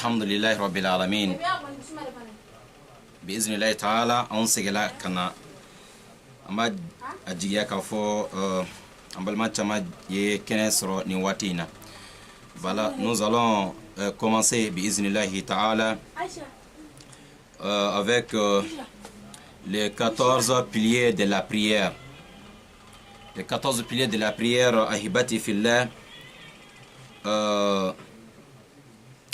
alhamdulillahi rabbil alamin biiznillahi ta'ala on segela kana ama ajiya ka fo ambalma chama ye kenesro ni watina. Voilà, nous allons commencer biiznillahi ta'ala avec les 14 piliers de la prière. Les 14 piliers de la prière, ahibati fillah.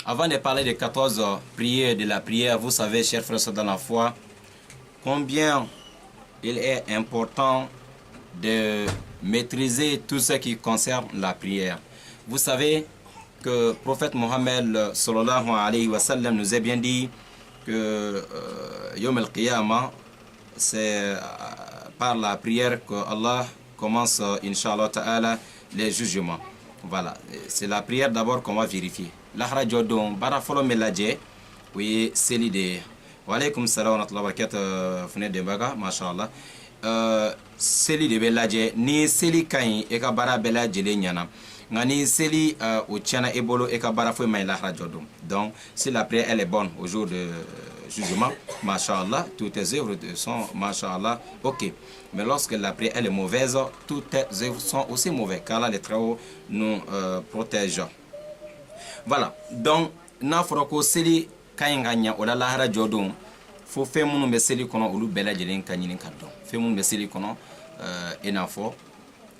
Avant de parler des 14 prières de la prière, vous savez, chers frères dans la foi, combien il est important de maîtriser tout ce qui concerne la prière. Vous savez que le prophète Mohammed sallallahu alayhi wa sallam nous a bien dit que Yom al-Qiyamah, c'est par la prière que Allah commence, Inch'Allah ta'ala, les jugements. Voilà, c'est la prière d'abord qu'on va vérifier. Lahra jodon bara folo meladje oui seli de wa alaykum salam wa rahmatullahi wa barakatuh fune de baga mashallah seli de beladje ni seli kan e ka bara beladje le nyana ngani seli o tiana ebolo e ka bara fo may lahra jodon. Donc si la prière elle est bonne au jour de jugement, mashallah, toutes tes œuvres sont mashallah OK. Mais lorsque la prière elle est mauvaise, toutes tes œuvres sont aussi mauvaises car là les travaux nous protègent. Voilà, donc n'a froko seli kaynganya ola lahara jodon fo fe munu be seli kono olu bela jelen kanyini kadon fe munu be seli kono enafo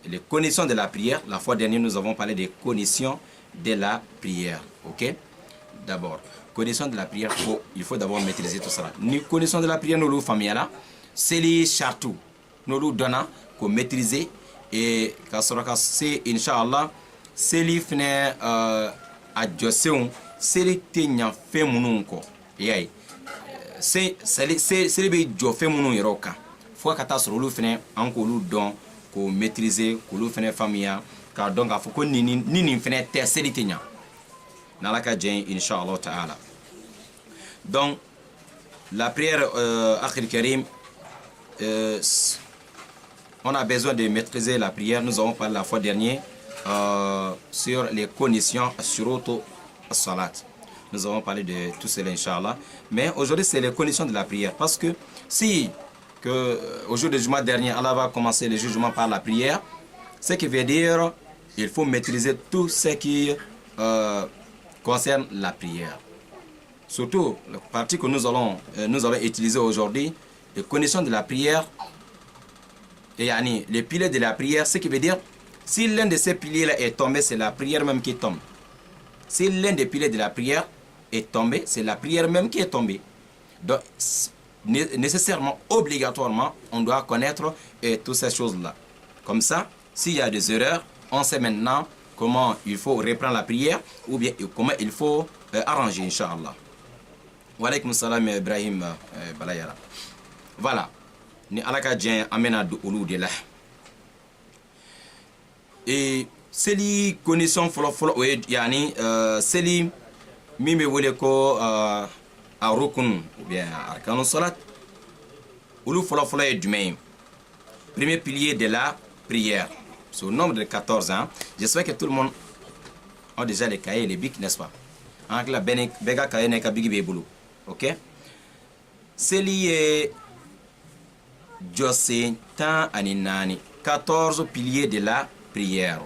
les conditions de la prière. La fois dernière nous avons parlé des conditions de la prière. OK, d'abord conditions de la prière, il faut d'abord maîtriser tout ça. Ni conditions de la prière nous familiala seli chartou nous donna ko maîtriser et ka soraka c'est inchallah seli fne a joseun seli tenya fe munun ko yai seli be jo fe munun yeroka fo ka ta soro lu fene an ko lu don ko maîtriser ko lu fene famia ka donc a fo ko nini fene te seli tenya na la ka jen inshallah ta'ala. Donc la prière akhir karim, on a besoin de maîtriser la prière. Nous avons parlé la fois dernière sur les conditions surtout salat. Nous avons parlé de tout cela inchallah. Mais aujourd'hui c'est les conditions de la prière. Parce que si au jour du jugement dernier, Allah va commencer le jugement par la prière, ce qui veut dire il faut maîtriser tout ce qui concerne la prière. Surtout la partie que nous allons utiliser aujourd'hui, les conditions de la prière et les piliers de la prière, ce qui veut dire si l'un de ces piliers-là est tombé, c'est la prière même qui tombe. Si l'un des piliers de la prière est tombé, c'est la prière même qui est tombée. Donc, nécessairement, obligatoirement, on doit connaître toutes ces choses-là. Comme ça, s'il y a des erreurs, on sait maintenant comment il faut reprendre la prière ou bien comment il faut arranger, Inch'Allah. Wa alaykum salam Ibrahim Balayara. Voilà. Ni alaka djen amena du olu de la. Et seli condition folo yani seli mime wole ko a rukun ou bien arkanu salat ulu folo est du même. Premier pilier de la prière. Sur le nombre de 14 ans, j'espère que tout le monde a déjà les cahiers et les bics, n'est-ce pas? Avec la bega cahier n'est qu'à bigi bébulu. OK? Seli Jose tan aninani 14 piliers de la prière.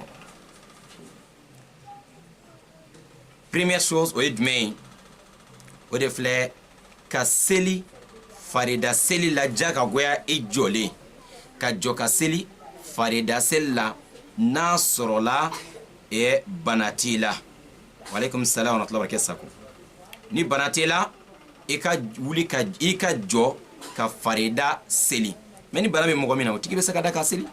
Première chose, au demain, au defle ka seli farida seli la jaka goya e jolé ka joka seli farida sella nasrola e banatila. Wa alaykum salam wa rahmatullahi wa barakatuh. Ni banatila e ka wuli ka e ka jo ka farida seli. Mais ni bana be mogo mina otiki be se ka da ka seli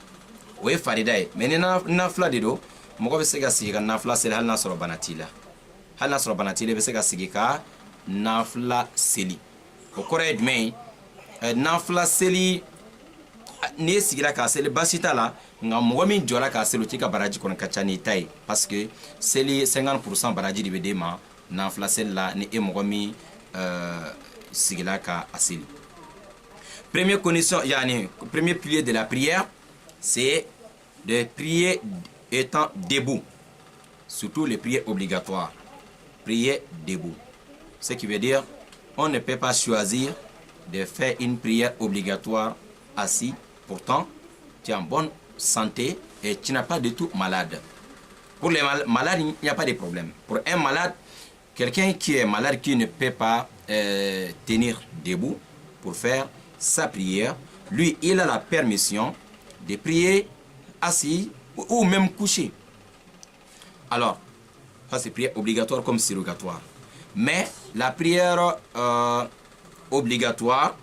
o e farida e mais ni nafla de do mogo be se ka sigi ka nafla seli hal nasro banatila be se ka sigi ka nafla seli o kore dmei nafla seli ne sigira ka seli basita la nga mogo min jola ka seli tika baraji kono ka chani tai parce que seli 50% baraji di be de ma nafla seli la ni e mogo mi sigila ka asili. Première condition, premier pilier de la prière, c'est de prier étant debout. Surtout les prières obligatoires. Prier debout. Ce qui veut dire, on ne peut pas choisir de faire une prière obligatoire assis. Pourtant, tu es en bonne santé et tu n'as pas du tout malade. Pour les malades, il n'y a pas de problème. Pour un malade, quelqu'un qui est malade, qui ne peut pas tenir debout pour faire sa prière, lui, il a la permission de prier assis ou même couché. Alors, ça c'est prière obligatoire comme surrogatoire. Mais la prière obligatoire,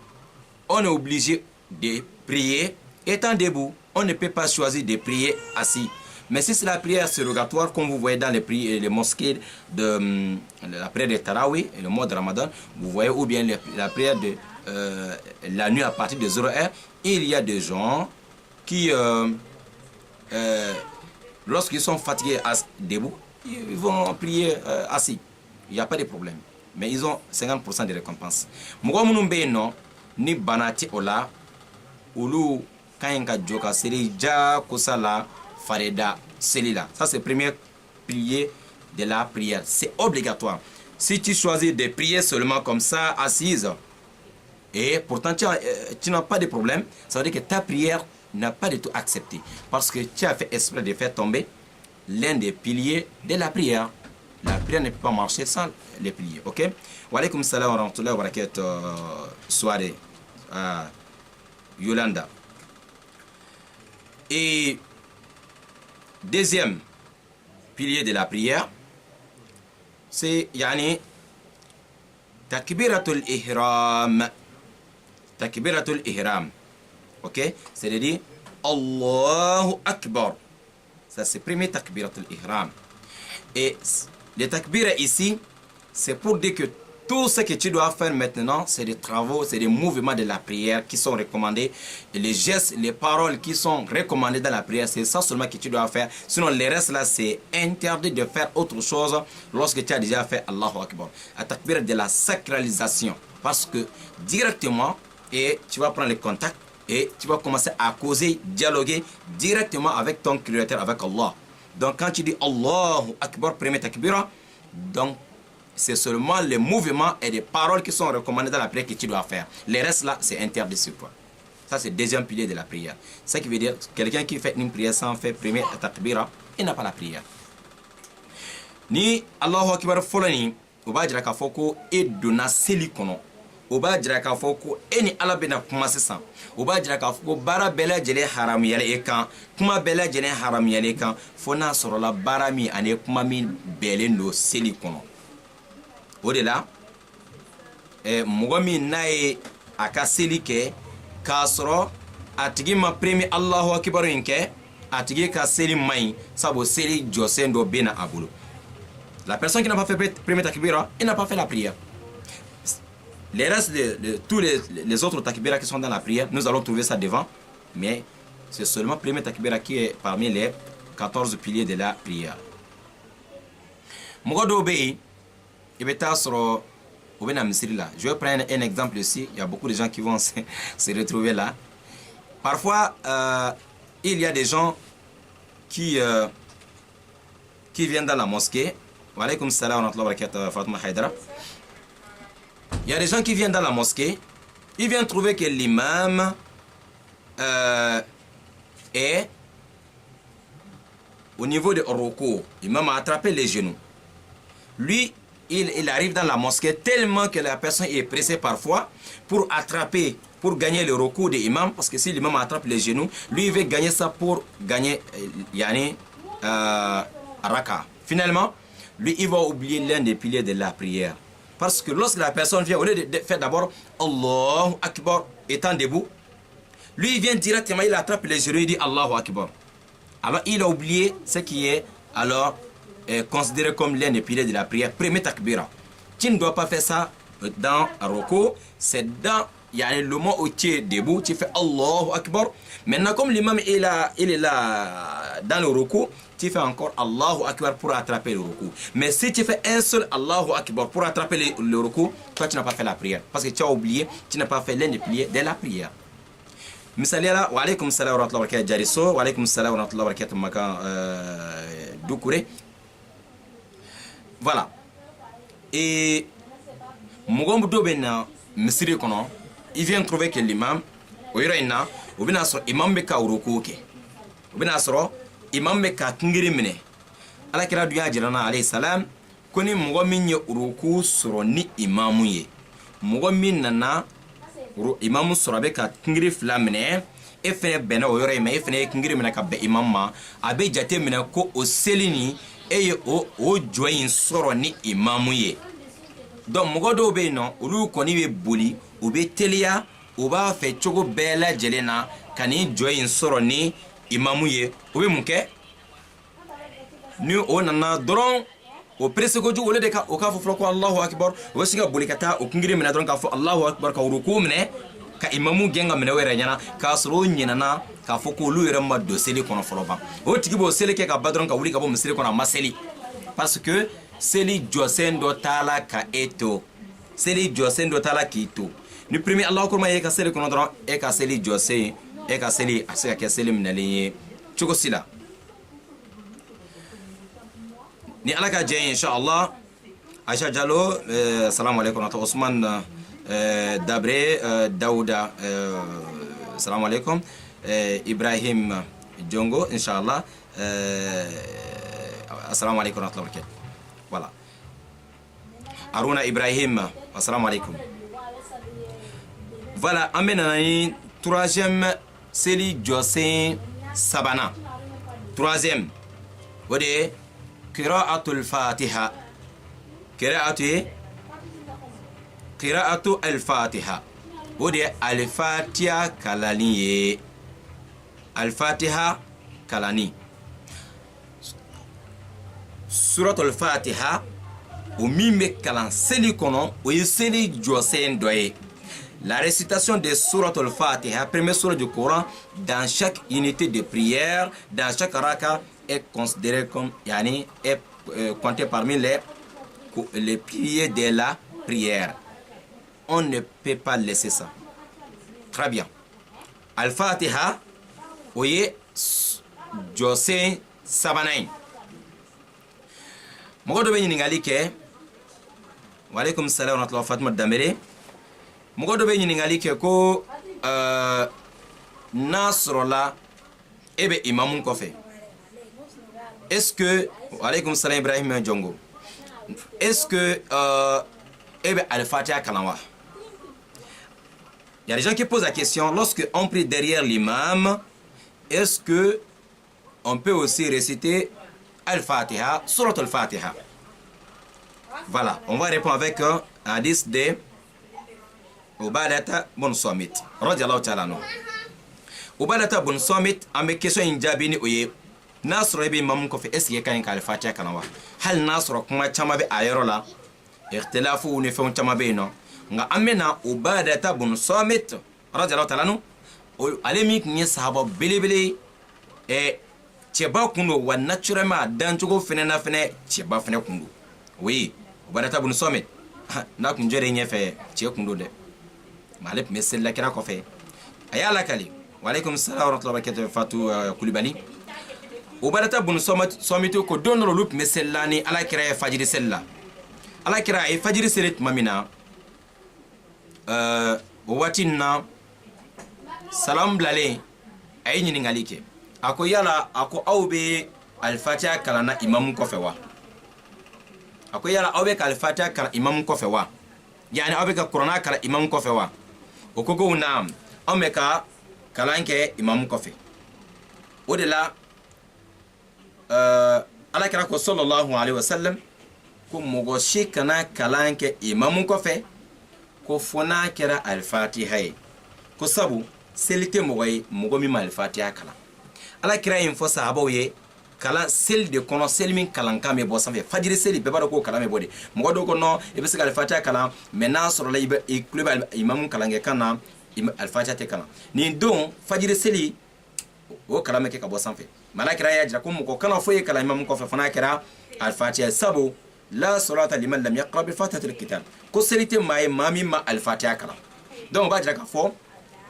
on est obligé de prier étant debout. On ne peut pas choisir de prier assis. Mais si c'est la prière surrogatoire, comme vous voyez dans les mosquées de la prière de Tarawih et le mois de Ramadan, vous voyez, ou bien la prière de la nuit à partir de 0h, il y a des gens qui, lorsqu'ils sont fatigués debout, ils vont prier assis. Il n'y a pas de problème. Mais ils ont 50% de récompense. Mouga Mounoumbe non, ni banati ola, oulu kayenka joka seri ja kosala fareda selila. Ça c'est le premier pilier de la prière. C'est obligatoire. Si tu choisis de prier seulement comme ça, assise, et pourtant tu n'as pas de problème, ça veut dire que ta prière n'a pas du tout accepté. Parce que tu as fait exprès de faire tomber l'un des piliers de la prière. La prière ne peut pas marcher sans les piliers. Ok? Wa alaykum salam wa rahmatullahi wa barakatuh. Soirée. Yolanda. Et deuxième pilier de la prière, c'est yani takbiratul ihram. Takbiratul ihram. Ok? C'est-à-dire Allahu Akbar. Ça c'est le premier takbiratul ihram. Et le takbira ici, c'est pour dire que tout ce que tu dois faire maintenant, c'est des travaux, c'est des mouvements de la prière qui sont recommandés. Et les gestes, les paroles qui sont recommandées dans la prière, c'est ça seulement que tu dois faire. Sinon, le reste là, c'est interdit de faire autre chose lorsque tu as déjà fait Allahu Akbar. À takbira de la sacralisation. Parce que directement, et tu vas prendre le contact et tu vas commencer à causer, dialoguer directement avec ton Créateur, avec Allah. Donc quand tu dis Allahu Akbar, premier takbira, donc c'est seulement les mouvements et les paroles qui sont recommandés dans la prière que tu dois faire. Le reste là, c'est interdit sur toi. Ça c'est le deuxième pilier de la prière. Ce qui veut dire quelqu'un qui fait une prière sans faire premier takbira, il n'a pas la prière. Ni Allahu Akbar folani, uba jira ka foko e dona seli kono. Uba jira ka foko eni ala bena kuma sisan. Uba jira ka foko bara bela jele haram yale ekan, kuma bela jele haram yale ekan, fona sorola bara mi ane kuma min bele no seli kono. O de la mɔgɔ min n'a ye a ka seli kɛ k'a sɔrɔ a tigi ma premier Allahu Akbar in kɛ, a tigi ka seli man ɲi sabu seli jɔsen dɔ bɛ na a bolo. La personne qui n'a pas fait premier takbira, il n'a pas fait la prière. Les restes de tous les autres takbira qui sont dans la prière, nous allons trouver ça devant, mais c'est seulement premier takbira qui est parmi les 14 piliers de la prière. Mɔgɔ dɔw bɛ yen, je vais prendre un exemple ici. Il y a beaucoup de gens qui vont se retrouver là. Parfois, il y a des gens qui viennent dans la mosquée. Wa alaykum salam wa rahmatullahi wa barakatuh, Fatma Haidara. Il y a des gens qui viennent dans la mosquée. Ils viennent trouver que l'imam est au niveau de Oroko. L'imam a attrapé les genoux. Lui, il arrive dans la mosquée tellement que la personne est pressée parfois pour attraper, pour gagner le recours de l'imam, parce que si l'imam attrape les genoux, lui il veut gagner ça pour gagner raka. Finalement, lui il va oublier l'un des piliers de la prière. Parce que lorsque la personne vient, au lieu de faire d'abord Allahu Akbar étant debout, lui il vient directement, il attrape les genoux, il dit Allahu Akbar. Alors il a oublié ce qui est alors considéré comme l'un des piliers de la prière, premier takbira. Tu ne dois pas faire ça dans Roko, c'est dans le moment où tu es debout, tu fais Allahu Akbar. Maintenant, comme l'imam il est là dans le Roko, tu fais encore Allahu Akbar pour attraper le Roko. Mais si tu fais un seul Allahu Akbar pour attraper le Roko, toi tu n'as pas fait la prière. Parce que tu as oublié, tu n'as pas fait l'un des piliers de la prière. Misalila, wa alaykum salam wa rahmatullahi wa barakatuh Jariso, wa alaykum salam wa rahmatullahi wa barakatuh Makan Doukouré. Voilà. Et mɔgɔ dɔ bɛ na misiri kɔnɔ il vient trouver que l'imam o yɔrɔ in na o bɛna sɔrɔ imam bɛ ka ruku kɛ o bɛna sɔrɔ imam bɛ ka kungiri minɛ alakira dun y'a jira na alayhi salam ko ni mɔgɔ min ye ruku sɔrɔ ni imamu ye mɔgɔ min nana imamu sɔrɔ a bɛ ka kungiri fila minɛ e fɛnɛ bɛnna o yɔrɔ in ma e fɛnɛ ye kungiri minɛ ka bɛn imam ma a bɛ jate minɛ ko o seli ni e ye o jɔ in sɔrɔ ni imamu ye donc mɔgɔ dɔw bɛ yen nɔ olu kɔni bɛ boli u bɛ teliya u b'a fɛ cogo bɛɛ lajɛlen na ka ni jɔ in sɔrɔ ni imamu ye o bɛ mun kɛ ni o nana dɔrɔn o presse kojugu olu de ka o k'a fɔ fɔlɔ ko Allahu akbar o bɛ se ka boli ka taa o kungiri minɛ dɔrɔn k'a fɔ Allahu akbar ka ruku minɛ ka imamu gɛn ka minɛ o yɛrɛ ɲɛna k'a sɔrɔ o ɲinɛna k'a fɔ ko olu yɛrɛ ma don seli kɔnɔ fɔlɔ ban o tigi b'o seli kɛ ka ban dɔrɔn ka wuli ka bɔ misiri kɔnɔ a ma seli parce que seli jɔsen dɔ t'a la ka e to seli jɔsen dɔ t'a la k'i to ni premier Allahu akbar ye ka seli kɔnɔ dɔrɔn e ka seli jɔsen e ka seli a se ka kɛ seli minɛlen ye cogo si la ni ala ka jɛ inshallah Aisha Diallo assalamu alaikum Ousmane Dabre Daouda assalamu alaikum Ibrahim Djongo inshallah assalamu alaikum warahmatullahi wabarakatuh voilà Aruna Ibrahim assalamu alaikum voilà on est dans le troisième série José Sabana troisième vous voyez qira'atul Fatiha qira'atu al-Fatiha o de al-Fatiha kalani ye al-Fatiha kalani suratul Fatiha o min bɛ kalan seli kɔnɔ o ye seli jɔsen dɔ ye la récitation de suratul Fatiha première sourate du Coran dans chaque unité de prière dans chaque raka est considéré comme yani est compté parmi les piliers de la prière. On ne peut pas laisser ça. Très bien. Al-Fatiha, oye, José Sabanain. Mogo do be ɲininkali kɛ wa alaikum salam wa rahmatullahi Fatima Dambele mogo do be ɲininkali kɛ ko n'a sɔrɔla e bɛ imamu kɔfɛ est-ce que wa alaikum salam Ibrahim Djongo est-ce que e bɛ al-Fatiha kalan wa? Il y a des gens qui posent la question, lorsque on prie derrière l'imam, est-ce que on peut aussi réciter Al-Fatiha, Surat Al-Fatiha? Voilà, on va répondre avec un hadith de Ubadata bin Samit. Radiyallahu ta'ala anhu. Ubadata bin Samit a mes questions injabini oye. Nasro be imam ko fe est-ce que kan Al-Fatiha kana wa? Hal nasro kuma chama be ayoro la. Ikhtilafu ne fe on chama be no. Nga amena Ubadata bin Samit radiyallahu ta'ala anhu. Alemi kinye sahaba belebele e Cheba kundo wa naturellement dan chogo fene na fene cheba fene kundo. Oui, Ubadata bin Samit. Na kunjere nyefe che kundo de. Malep mesel la kira ko fe. Ayala kali. Wa alaikum salam wa rahmatullahi wa barakatuh Fatou Koulibaly. Ubadata bin Samit ko donro lup mesel lani ala kira fajiri sella. Ala kira e fajiri selet mamina. Watinna salam blale ay ñiningali ke ako yala ako awbe al-Fatiha kalana imam ko fe wa ako yala awbe ka al-Fatiha kala imam ko fe wa yani awbe ka Qur'ana kala imam ko fe wa o ko go naam awme ka kalanke imam ko fe o de la ala kira ko sallallahu alaihi wasallam ko mogo shikana kalanke imam ko fe ko fona kira al-Fatiha ko sabu selite mogoy mogomi mal Fatiha kala ala kira yin fo sahaba ye kala sel de kono selmin kalan kame bo sanfe fajiri seli be bado ko kala me bode mogodo ko no e be se al Fatiha kala mena soro la ibe club imam kalange kana al Fatiha te kala ni don fajiri seli o kala me ke ka bo sanfe mala kira ya jira ko mo ko kana fo ye kala imam ko fe fona kira al Fatiha sabu la salata liman lam yaqra bi fatihatil kitab ko selite may mami ma al Fatiha kala donc ba jira ka fo.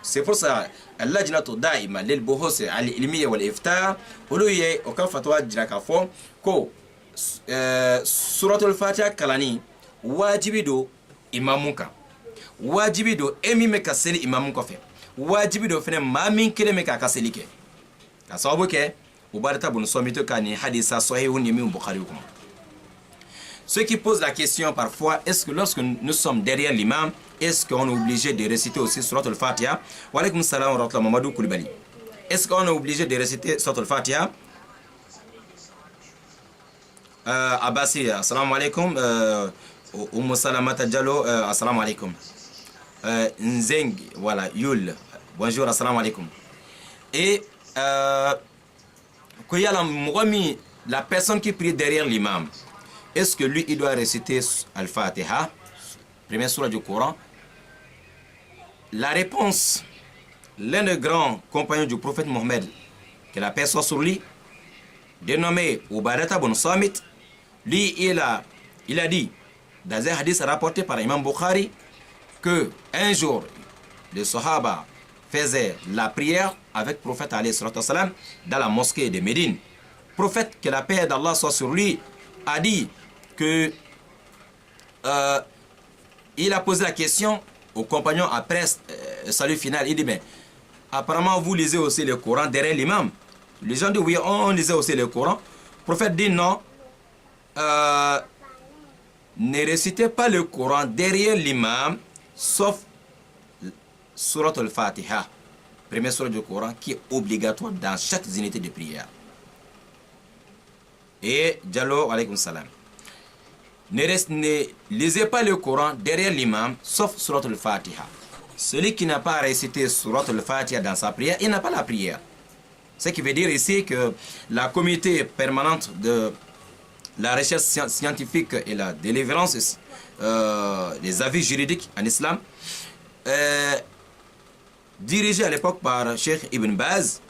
C'est pour ça اللجنة الدائمة للبحوث العلمية والإفتاء ولوية وكفتوى جراكافو كو سورة الفاتحة كلاني واجب دو imamu kan wajibi do emi me ka seli imamu kɔfɛ wajibi do fɛnɛ maa min kelen me k'a ka seli kɛ ka sababu kɛ Ubadah ibn Samit ka ni hadisa sahih ni min Bukhari kɔnɔ. Ceux qui posent la question parfois, est-ce que lorsque nous sommes derrière l'imam, est-ce qu'on est obligé de réciter aussi Surat al-Fatiha? Wa alaykum salam wa rahmatullahi Mamadou Koulibaly. Est-ce qu'on est obligé de réciter Surat al-Fatiha? Abbasi, assalamu alaikum. Salamata Diallo, assalamu alaikum. Nzeng, voilà, Yul, bonjour, assalamu alaikum. Et la personne qui prie derrière l'imam, est-ce que lui, il doit réciter Al-Fatiha, première surah du Coran? La réponse, l'un des grands compagnons du prophète Mohammed, que la paix soit sur lui, dénommé Ubadah ibn Samit, lui, il a dit, dans un hadith rapporté par Imam Bukhari, que un jour, les Sahaba faisaient la prière avec le prophète alayhi salatu wassalam dans la mosquée de Médine. Le prophète, que la paix d'Allah soit sur lui, a dit que il a posé la question aux compagnons après le salut final. Il dit, mais apparemment vous lisez aussi le Coran derrière l'imam. Les gens disent, oui, on lisait aussi le Coran. Le prophète dit, non, ne récitez pas le Coran derrière l'imam, sauf Surat al-Fatiha, première surah du Coran, qui est obligatoire dans chaque unité de prière. Et Diallo, alaykoum salam. Ne lisez pas le Coran derrière l'imam, sauf Surat al-Fatiha. Celui qui n'a pas récité Surat al-Fatiha dans sa prière, il n'a pas la prière. Ce qui veut dire ici que la comité permanente de la recherche scientifique et la délivrance des avis juridiques en islam, dirigé à l'époque par Cheikh Ibn Baz,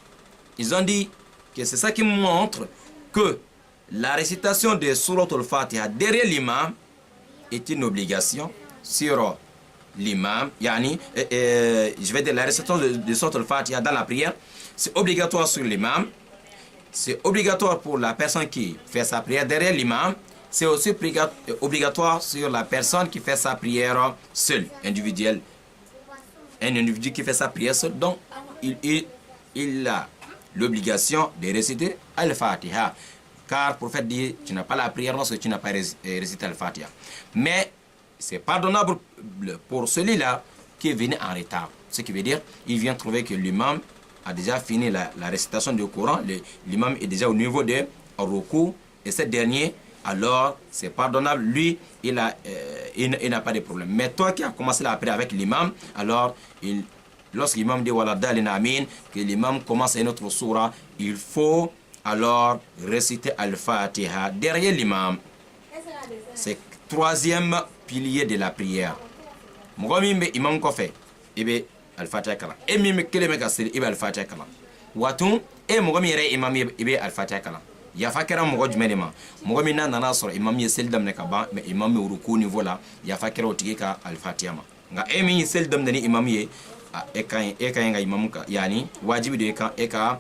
ils ont dit que c'est ça qui montre que la récitation de Surat al-Fatiha derrière l'imam est une obligation sur l'imam. Yani, je vais dire la récitation de Surat al-Fatiha dans la prière, c'est obligatoire sur l'imam. C'est obligatoire pour la personne qui fait sa prière derrière l'imam. C'est aussi obligatoire sur la personne qui fait sa prière seule, individuelle. Un individu qui fait sa prière seul, donc il a l'obligation de réciter Al-Fatiha. Car le prophète dit, tu n'as pas la prière lorsque tu n'as pas récité Al-Fatiha. Mais c'est pardonnable pour celui-là qui est venu en retard. Ce qui veut dire, il vient trouver que l'imam a déjà fini la récitation du Coran, l'imam est déjà au niveau de Ruku, et ce dernier, alors c'est pardonnable, lui, il n'a pas de problème. Mais toi qui as commencé la prière avec l'imam, alors, lorsque l'imam dit Wala dalina amin, que l'imam commence une autre surah, il faut alors réciter Al-Fatiha derrière l'imam. C'est le troisième pilier de la prière. Mougamimbe imam kofe, ibe Al-Fatiha kala. Et mime keleme kasiri ibe Al-Fatiha kala. Watum e mugami yere imam ibe Al-Fatiha kala. Yafa kɛra mɔgɔ jumɛn de ma mɔgɔ min n'a nana sɔrɔ imam ye seli daminɛ ka ban mais imam ye ruku niveau la yafa kɛra o tigi ka Al-Fatiha ma nka e min ye seli daminɛ ni imam ye e ka ɲi ka imam ka yani wajibi de e ka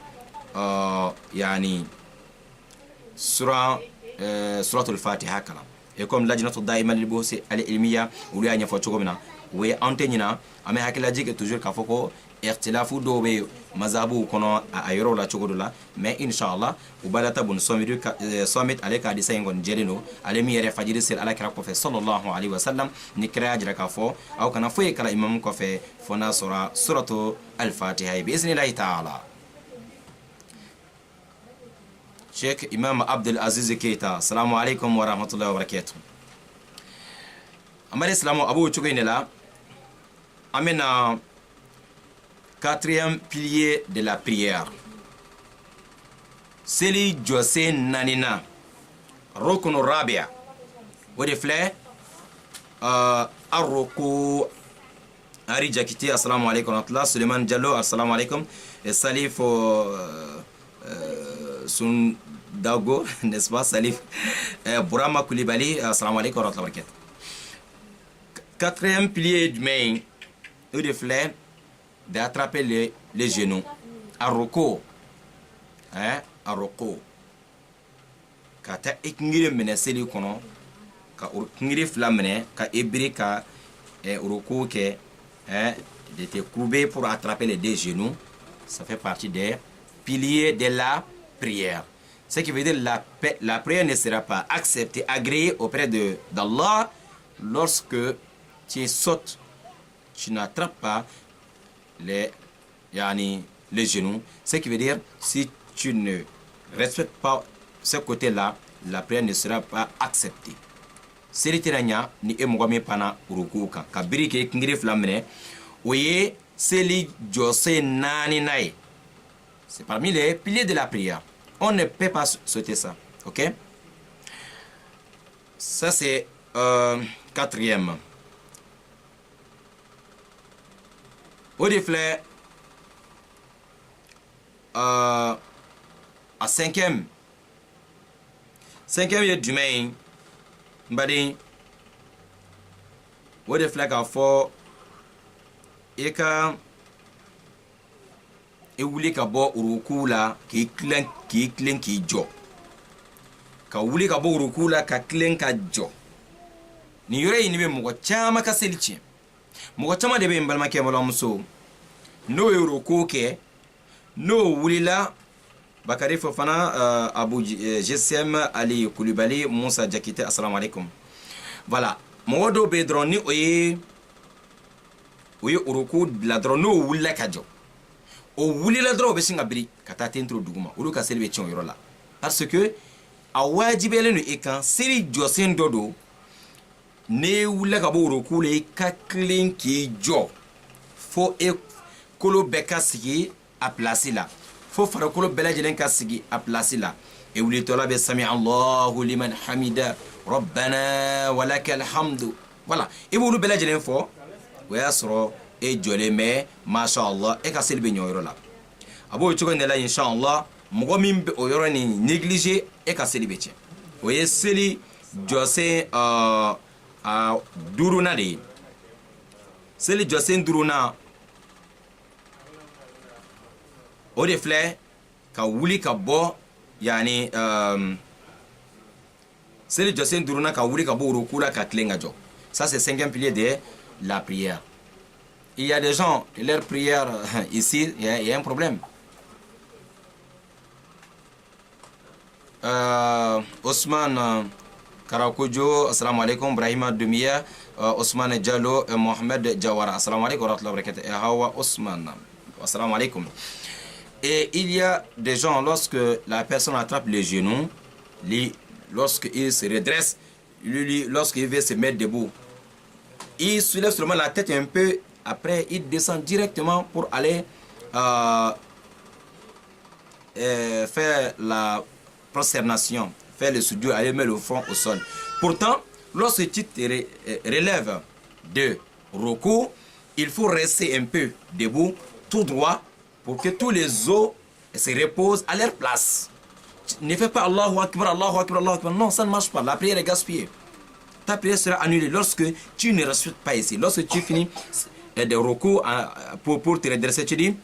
yani suratul Fatiha kala et comme lajnatu daima lil buhsi al ilmiya olu y'a ɲɛfɔ cogo min na o ye an tɛ ɲina an bɛ hakilaji kɛ toujours k'a fɔ ko ikhtilafu dɔw bɛ mazhabu kɔnɔ a yɔrɔw la cogo dɔ la mais inshallah Ubadah ibn Samit ale ka hadisa in kɔni jɛlen don ale min yɛrɛ fajiri seli alakira kɔfɛ sallallahu alaihi wasallam ni kira y'a jira k'a fɔ aw kana foyi kala imam kɔfɛ fo n'a sɔrɔ suratu al-Fatiha ye biiznillahi ta'ala. Sheikh Imam Abdul Aziz Keita, assalamu alaikum wa rahmatullahi wa barakatuh. Amari islamu abu cogo in de la an bɛna quatrième pilier de la prière. Seli jɔsen nanina rukunu rabia o de filɛ arruku ari jakite assalamu alaikum wa rahmatullah. Suleiman Diallo assalamu alaikum. Salif Sun Dago, n'est-ce pas, Salif Bourama Koulibaly, assalamu alaikum wa rahmatullahi wa barakatuh. Quatrième pilier du main, ou de fleurs, d'attraper les genoux. Arroko, hein, arroko. Kata ikngiri mene seli kono, ka ikngiri flamene, ka ebiri ka ruku de te courber pour attraper les deux genoux, ça fait partie des piliers de la prière. Ce qui veut dire la prière ne sera pas acceptée, agréée auprès d'Allah lorsque tu sautes, tu n'attrapes pas les genoux. Ce qui veut dire, si tu ne respectes pas ce côté-là, la prière ne sera pas acceptée. Seli tiranya ni emogami pana uruku kan kabiri ke kingiri flamene oye seli jose nani nae. C'est parmi les piliers de la prière. On ne peut pas sauter ça. Ok? Ça c'est quatrième. Au déflé à cinquième. Cinquième est du main. Mbadi wo de flag afo eka wuli ka bo uruku la ki klen ki jo ka wuli ka bo uruku la ka klen ka jo ni yore ni be mo chama ka selichi mo chama de be mbalma ke mo so no uruku ke no wuli la Bakari Fofana, Abou GSM, Ali Koulibaly, Moussa Diakité, assalamu alaikum. Voilà. Modo Bedroni, oye uruku la drono wula kajo. O wuli la dro besinga bri kata tentro duguma. Ulu ka selbe chon yorola. Parce que a wajibele no ekan seri josen dodo ne wula ka bo uruku le ka clean ki jo. Fo e kolo beka sigi a place là. Faut faire que le belge ka sigi a place là et wuli tola be sami Allahu liman hamida rabbana walakal hamdu. Voilà et wulu belge len fo wa yasro e jole me masha Allah e ka selbe nyoyro la abo chugo ne la inshallah mugo min be oyoro ni négliger e ka selbe che o ye seli jose duruna de seli jose duruna o de flè ka wuli ka bo yani c'est le josé duruna ka wuli ka bo rukula ka klenga jo. Ça c'est cinquième pilier de la prière. Il y a des gens leur prière ici il y a un problème. Ousmane Karakojo, assalamu alaikum. Brahima Dumia, Ousmane Diallo, Mohamed Jawara, assalamu alaikum wa rahmatullahi wa barakatuh. Hawa Ousmane, assalamu alaikum. Et il y a des gens, lorsque la personne attrape les genoux, lorsqu'il se redresse, lorsqu'il veut se mettre debout, il soulève seulement la tête un peu, après il descend directement pour aller faire la prosternation, faire le sujoud, aller mettre le front au sol. Pourtant, lorsque tu te relèves de ruku, il faut rester un peu debout, tout droit, pour que tous les os se reposent à leur place. Ne fais pas Allahu Akbar, Allahu Akbar, Allahu Akbar. Non, ça ne marche pas. La prière est gaspillée. Ta prière sera annulée lorsque tu ne respectes pas ici. Lorsque tu finis de ruku pour te redresser, tu dis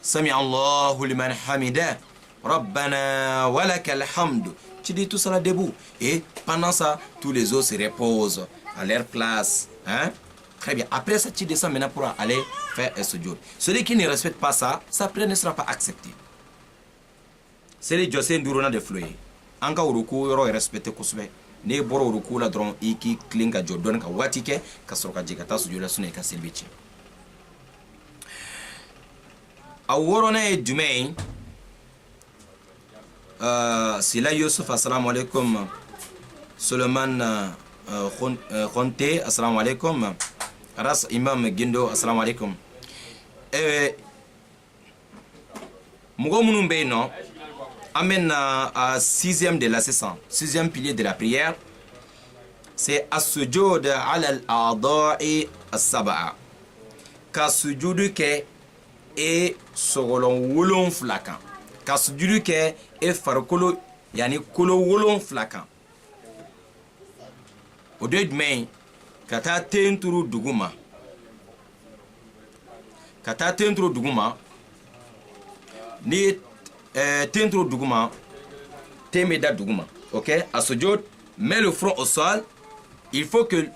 Sami Allahu liman hamida, Rabbana walakal hamdu. Tu dis tout ça là debout. Et pendant ça, tous les os se reposent à leur place. Hein? Très bien. Après ça, tu descends maintenant pour aller faire un sujoud. Celui qui ne respecte pas ça, sa prière ne sera pas acceptée. C'est le José Ndurona de Floye. Anka uruku yoro respecté kusube. Ne boro uruku la dron iki klinga jodon ka watike ka soroka jikata sujoud la sune ka silbichi. Aworona e Dumain. Sila Yusuf, assalamu alaikum. Suleiman Khonte, assalamu alaikum. Ras Imam Gindo, assalamu alaikum. Mugo Munumbe, non? Amène à sixième de la session, sixième pilier de la prière. C'est as-sujud ala al-a'da'i as-sab'a. Ka sujudu ke e sogolon wolon flakan. Ka sujudu ke e farkolo yani kolo wolon flakan. O de demain kata tenturu duguma. Kata tenturu duguma. Ni tentro duguma, temeda duguma, ok? À sujud, mets le front au sol. Il faut que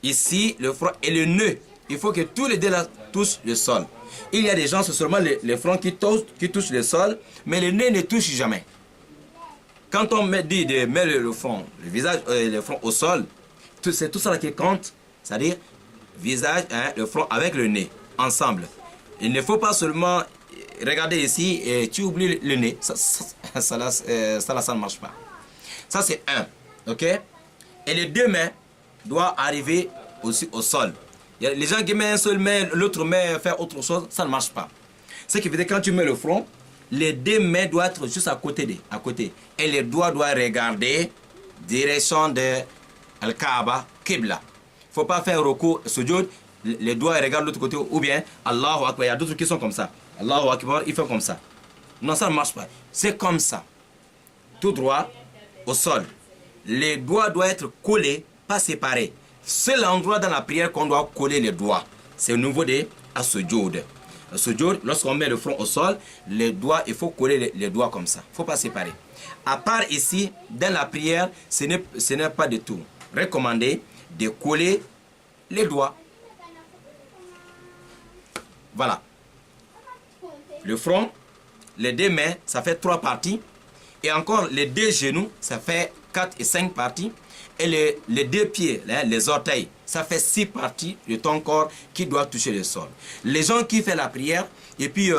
ici, le front et le nœud. Il faut que tous les deux là touchent le sol. Il y a des gens, c'est seulement les fronts qui touchent le sol, mais le nez ne touche jamais. Quand on dit de mettre le front, le visage, le front au sol, c'est tout ça qui compte, c'est-à-dire visage, hein, le front avec le nez, ensemble. Il ne faut pas seulement regarder ici et tu oublies le nez. Ça ne marche pas. Ça, c'est un. OK? Et les deux mains doivent arriver aussi au sol. Il y a les gens qui mettent un seul main, l'autre main faire autre chose, ça ne marche pas. Ce qui veut dire que quand tu mets le front, les deux mains doivent être juste à côté. Et les doigts doivent regarder direction de Al-Kaaba, Qibla. Il ne faut pas faire recours, sujoud, les doigts regardent de l'autre côté, ou bien Allahu Akbar. Il y a d'autres qui sont comme ça. Allahu Akbar, il fait comme ça. Non, ça ne marche pas. C'est comme ça. Tout droit, au sol. Les doigts doivent être collés, pas séparés. C'est l'endroit dans la prière qu'on doit coller les doigts. C'est au niveau de As-Sujoud. As-Sujoud, lorsqu'on met le front au sol, les doigts, il faut coller les doigts comme ça. Il ne faut pas séparer. À part ici, dans la prière, ce n'est pas du tout recommandé de coller les doigts. Voilà. Le front, les deux mains, ça fait 3 parties. Et encore, les 2 genoux, ça fait 4 et 5 parties. Et les 2 pieds, les orteils, ça fait 6 parties de ton corps qui doivent toucher le sol. Les gens qui font la prière, et puis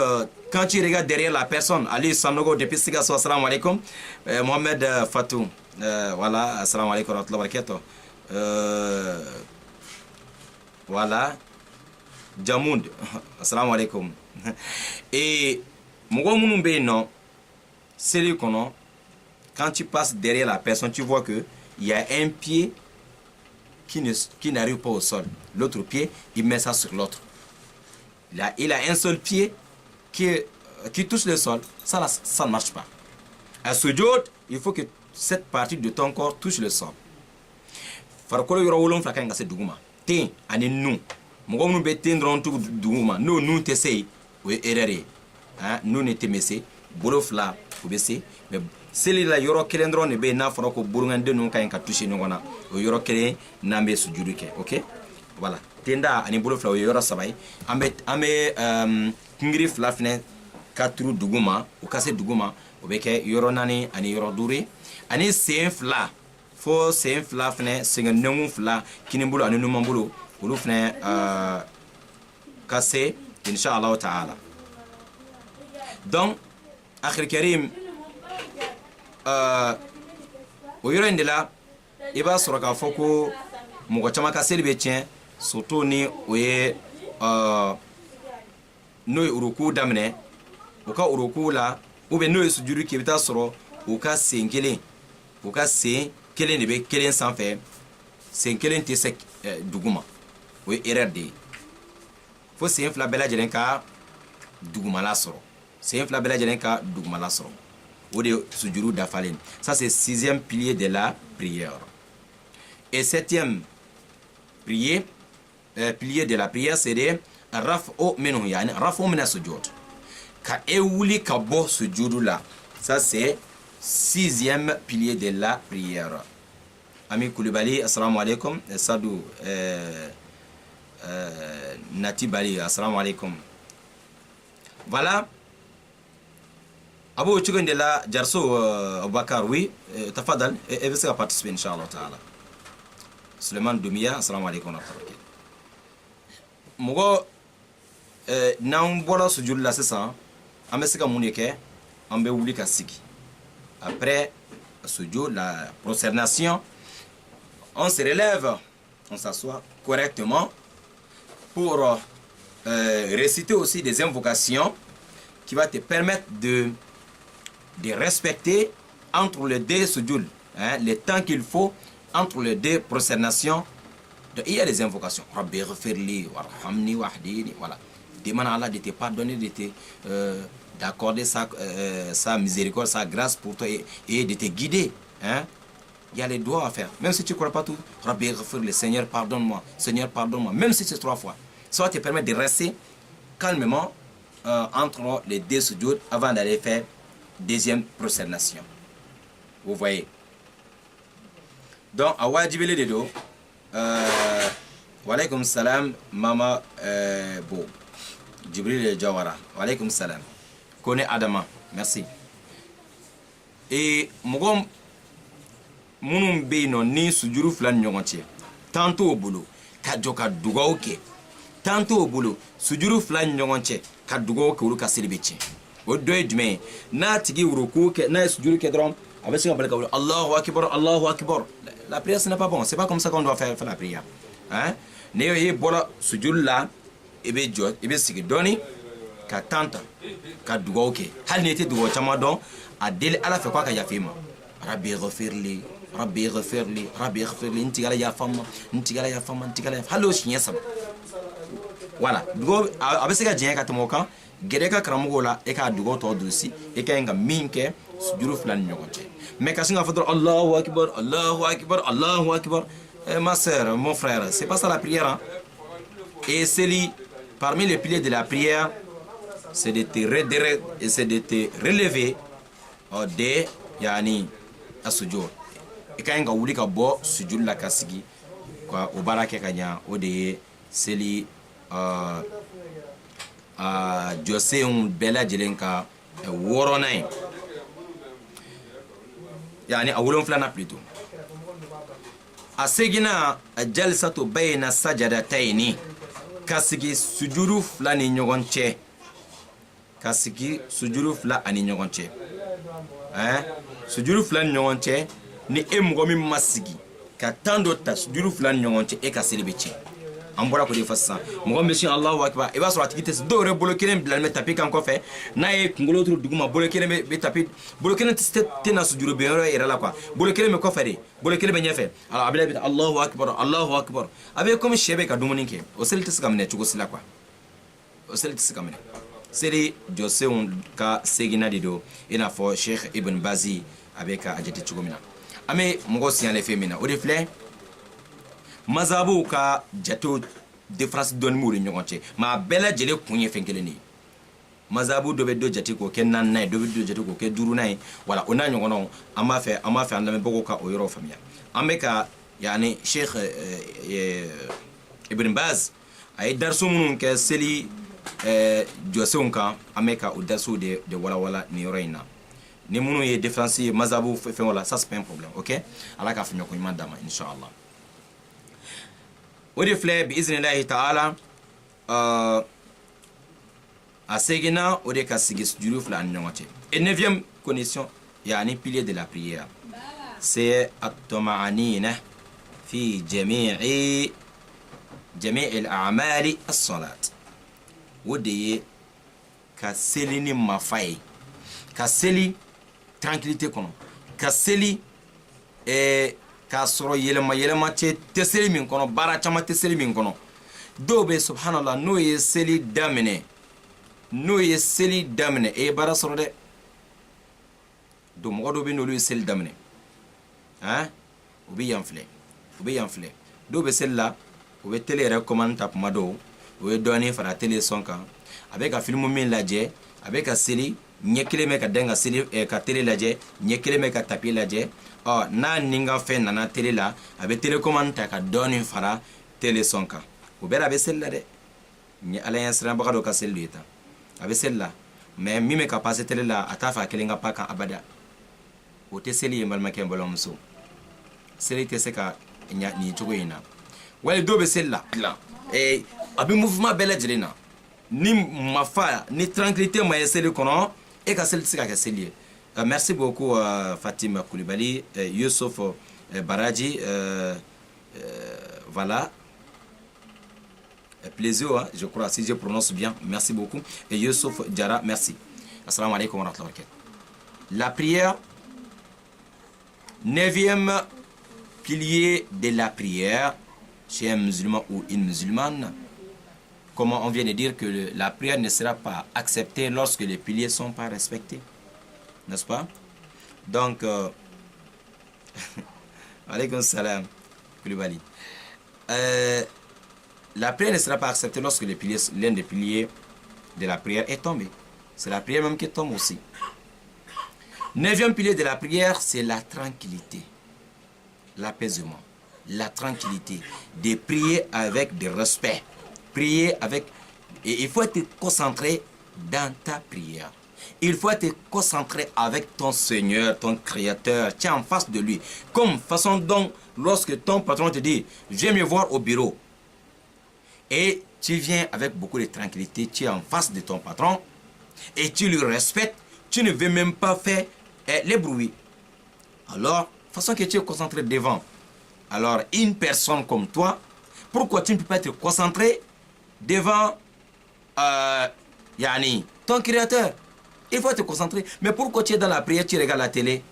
quand tu regardes derrière la personne, Ali Sanogo depuis Sigasso, assalamu alaikum, Mohamed Fatou, voilà, assalamu alaikum, voilà, Jamoud, assalamu alaikum. Et Mougou non, c'est lui qu'on quand tu passes derrière la personne, tu vois que il y a un pied qui n'arrive pas au sol. L'autre pied, il met ça sur l'autre. Il a un seul pied qui touche le sol. Ça ne marche pas. À sujoud, il faut que cette partie de ton corps touche le sol. Farkolo yoro wolon flaka ngase duguma. Tin ani nu. Mogo nu be tin dron tu duguma. Nu te sei we erere. Hein, nu ne te messe. Bolo fla ko be se. Mais seli la yoro kelen dron ne be na fara ko burungande nu kan ka toucher ngona. O yoro kelen na be sujudu ke. OK? Voilà. Tenda ani bolo fla o yoro sabay. Ambe ngiri fla fne katru duguma o kase duguma o be ke yoro nani ani yoro dure ani sen fla fo sen fla fne sen nengu fla kinimbulo ani numambulo ulu fne kase inshallah taala. Donc akhir karim o yoro ndela iba soroka foko mugo chama kaseli be tien surtout ni oye no uruku damne o ka uruku la ou bien no sujuru ki bita soro o ka sen kelen de be kelen sans faire sen kelen te sek duguma o erreur de fo sen fla bela jelen ka duguma la soro sen fla bela jelen ka duguma la soro o de sujuru dafalen. Ça c'est 6e pilier de la prière. Et 7e pilier de la prière c'est de raf'u minhu yani raf'u min as-sujud. Ka ewuli ka bo sujudu la. Ça c'est 6e pilier de la prière. Ami Koulibaly, assalamu alaikum. Sadou Nati Bali, assalamu alaikum. Voilà. Abou Chugandela Jarso Abubakar, oui, tafadal, et vous allez participer, Inch'Allah Ta'ala. Suleiman Doumia, assalamu alaikum. Mogo, nan bola sujud la c'est ça. Amesika mounike, ambe ouli kasiki. Après sujud, la prosternation, on se relève, on s'assoit correctement pour réciter aussi des invocations qui va te permettre de respecter entre les 2 sujud, hein, le temps qu'il faut entre les 2 prosternations. Il y a des invocations. Rabbi ghfirli warhamni wahdini. Voilà. Demande à Allah de te pardonner, d'accorder sa miséricorde, sa grâce pour toi et de te guider. Hein? Il y a les doigts à faire. Même si tu ne crois pas tout, Rabbi ghfirli, Seigneur pardonne-moi, Seigneur pardonne-moi. Même si c'est 3 fois. Ça va te permettre de rester calmement entre les 2 sujud avant d'aller faire 2e prosternation. Vous voyez. Donc, à wajibele de do, Wa alaykum salam, Mama Bo. Djibril Jawara. Wa alaykum salam. Kone Adama. Merci. Et Mogom Munum Beno ni sujuru flan nyonche. Tanto au boulot. Kajoka Dugaoke. Tanto au boulot. Sujuru flan nyonche. Kadugaoke Uruka Silibichi. O doy dme. Na tigi uruku ke na sujuru ke drom. Avec ce qu'on appelle Allahu Akbar, Allahu Akbar. La prière ce n'est pas bon. C'est pas comme ça qu'on doit faire la prière. Hein? Néo ye bola sujuru là. Ebe jot. Ebe sigi doni. Ka tanta. Ka dugaoke. Hal n'était dugaoke chama don. Adele ala fait quoi ka yafima. Rabbi ghafirli. Rabbi ghafirli. Rabbi ghafirli. Ntigala yafama. Ntigala yafama. Ntigala yafama. Halo shinyesa. Voilà. Dugo avec ce que j'ai ka tomoka. Gereka karamugola e ka dugo to dosi e ka nga minke sujuru flan nyogoche mais ka singa fodor Allahu akbar Allahu akbar Allahu akbar. Ma sœur, mon frère, c'est pas ça la prière hein? Et c'est parmi les piliers de la prière, c'est de te relever de yani asujur e ka nga wuli ka bo sujur la kasigi kwa ubarake kanya o de seli Jose un bela jelenka woronai yani awulon flana plutôt asegina jalsatu bayna sajadataini kasigi sujuru flani nyogonche kasigi sujuru fla ani nyogonche sujuru flani nyogonche ni emgomi masigi ka tando ta sujuru flani nyogonche e ka selebeche ambora ko defassa mo monsieur Allahu akbar e ba so atikite do re bolo kelen bilal me tapi kan ko fe na e ngolo tru duguma bolo kelen be tapi bolo kelen te na sujuru be ro era la quoi bolo kelen me ko fe de bolo kelen be nyefe ala abila bi Allahu akbar abe comme chebe ka dumuni ke o selti skamne chugo sila quoi o selti skamne seri jose on ka segina dido ina fo Sheikh Ibn Bazi abeka ajeti chugo mina ame mo signale femina o reflet mazabu ka jato difference don muri nyonche ma bela jele kunye fenkeleni mazabu dobe do jati ko ken nan nay dobe do jati ko ke duru nay wala ona nyongono ama fe andame bogo ka o yoro famia ameka yani Sheikh Ibn Baz ay darsu munun ke seli josunka ameka o darsu de wala ni yorina ni munu ye difference mazabu fe wala ça c'est pas un problème OK ala ka famia ko imandama inshallah ودفله بإذن الله تعالى أسيغنا ودك أسيغس جروف لأنيوماتي. Et neuvième condition, يعني pilier de la prière, c'est الطمأنينة في جميع الأعمال الصلاة. ودي كسلني مفاي كسلي tranquillité kono كسلي ka soro yelema che teseli min kono bara chama teseli min kono dobe subhanallah no ye seli damine e bara soro de do mo do be no lu seli damine ubi yanfle dobe sella o be tele recommand tap mado o be doni fara tele sonka avec a film min laje avec a seli nyekile me ka denga seli ka tele laje nyekile me ka tapi laje na ninga fe nana tele la abe telecommande ta ka doni fara tele sonka o bela be sella de ni alliance ran bakado ka selluita abe sella mais mi me ka passer tele la atafa kelinga paka abada o te seli mbal maken bolom so seli te seka nya ni chugo ina wale do be sella la abi mouvement bela jelena ni mafa ni tranquillité ma seli kono e ka seli seka ka seli. Merci beaucoup Fatima Koulibaly, Youssouf Baradji, voilà, plaisir, hein, je crois, si je prononce bien, merci beaucoup, et Youssouf Diara, merci. Assalamu alaikum wa rahmatullahi wa barakatuh. La prière, 9e pilier de la prière, chez un musulman ou une musulmane, comment on vient de dire que la prière ne sera pas acceptée lorsque les piliers ne sont pas respectés. N'est-ce pas? Donc, alaykoum salam, Koulibaly. La prière ne sera pas acceptée lorsque l'un des piliers de la prière est tombé. C'est la prière même qui tombe aussi. 9e pilier de la prière, c'est la tranquillité, l'apaisement. la tranquillité, de prier avec du respect. Prier avec... Et il faut être concentré dans ta prière. Il faut être concentré avec ton Seigneur, ton Créateur. Tu es en face de lui. Comme façon dont, lorsque ton patron te dit, viens me voir au bureau. Et tu viens avec beaucoup de tranquillité, tu es en face de ton patron. Et tu le respectes. Tu ne veux même pas faire les bruits. Alors, façon que tu es concentré devant. Alors, une personne comme toi, pourquoi tu ne peux pas être concentré devant Yani, ton Créateur? Il faut te concentrer. Mais pourquoi tu es dans la prière, tu regardes la télé?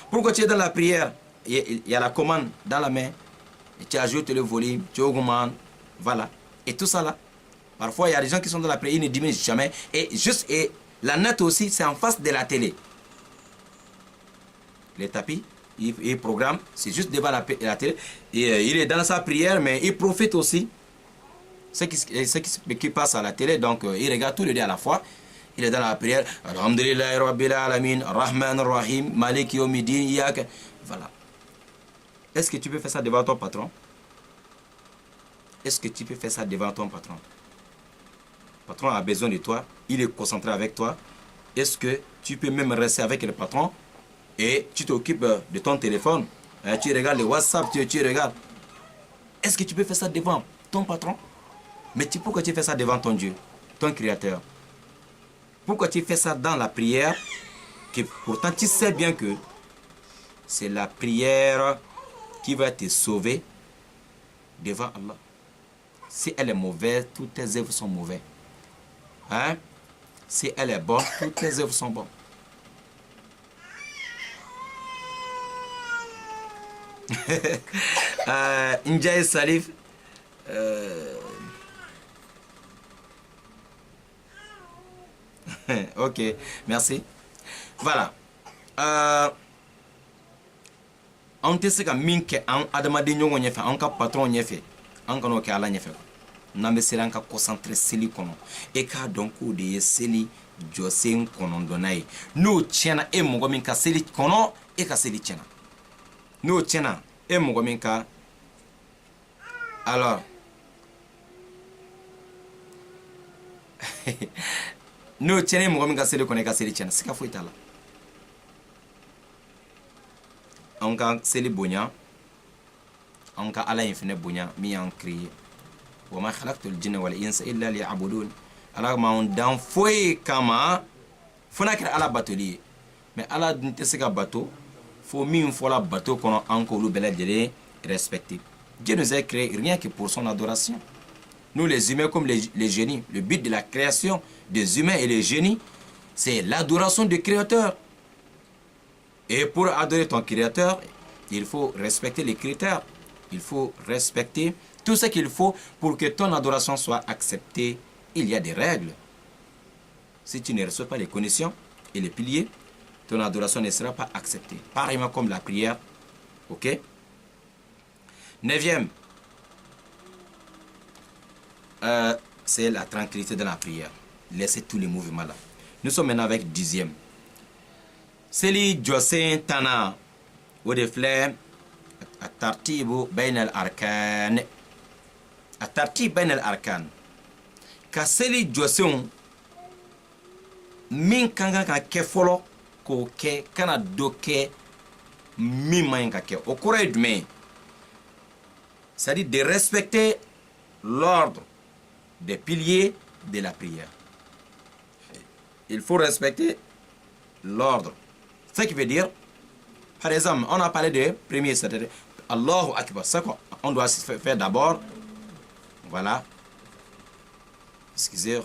Pourquoi tu es dans la prière, il y a la commande dans la main, et tu ajoutes le volume, tu augmentes, voilà. Et tout ça là. Parfois, il y a des gens qui sont dans la prière, ils ne diminuent jamais. Et la note aussi, c'est en face de la télé. Les tapis, il programme, c'est juste devant la télé. Et il est dans sa prière, mais il profite aussi. Ce qui passe à la télé, donc il regarde tous les deux à la fois. Il est dans la prière. Alhamdulillah Rabbil Alamin, Rahman Rahim, Malik Yawmiddin, Yak. Voilà. Est-ce que tu peux faire ça devant ton patron? Est-ce que tu peux faire ça devant ton patron? Le patron a besoin de toi. Il est concentré avec toi. Est-ce que tu peux même rester avec le patron et tu t'occupes de ton téléphone? Tu regardes le WhatsApp, tu regardes. Est-ce que tu peux faire ça devant ton patron? Mais pourquoi tu fais ça devant ton Dieu, ton Créateur? Pourquoi tu fais ça dans la prière, que pourtant tu sais bien que c'est la prière qui va te sauver devant Allah. Si elle est mauvaise, toutes tes œuvres sont mauvaises. Hein? Si elle est bonne, toutes tes œuvres sont bonnes. Ndiaye Salif. Ok, merci. Voilà. On te se ka min kɛ an adamaden ɲɔgɔn ɲɛfɛ, an ka patron ɲɛfɛ, an kan'o kɛ Ala ɲɛfɛ. N'an bɛ seli an ka concentré seli kɔnɔ. E k'a dɔn k'o de ye seli jɔsen kɔnɔntɔnnan ye. N'o tiɲɛna e mɔgɔ min ka seli kɔnɔ, e ka seli tiɲɛna. N'o tiɲɛna e mɔgɔ min ka... Alors... N'o tiɲɛna e mɔgɔ min ka seli kɔnɔ, e ka seli tiɲɛna. Siga foyi t'a la. An ka seli bonya, an ka Ala in fɛnɛ bonya min y'an créé. Wa ma khalaqtul jinna wal insa illa liya'budun. Ala m'anw dan foyi kama fo n'a kɛra Ala batoli ye. Mais Ala dun tɛ se ka bato fo min fɔla bato kɔnɔ an k'olu bɛɛ lajɛlen respecter. Dieu nous a créé rien que pour son adoration. Nous les humains comme les génies, le but de la création des humains et les génies, c'est l'adoration du Créateur. Et pour adorer ton Créateur, il faut respecter les critères. Il faut respecter tout ce qu'il faut pour que ton adoration soit acceptée. Il y a des règles. Si tu ne reçois pas les conditions et les piliers, ton adoration ne sera pas acceptée. Pareillement comme la prière. Ok? 9e, c'est la tranquillité dans la prière. Laissez tous les mouvements là. Nous sommes maintenant avec 10e. Seli Josen Tana ودفلام الترتيب بين الأركان. الترتيب بين الأركان كسلي جوسون من كان كفولو كوكي كان دوكي مما ينكاكي okura demain, c'est-à-dire de respecter l'ordre des piliers de la prière. Il faut respecter l'ordre. Ce qui veut dire, par exemple, on a parlé de premier, c'est-à-dire Allahu Akbar. C'est quoi on doit faire d'abord. Voilà. Excusez.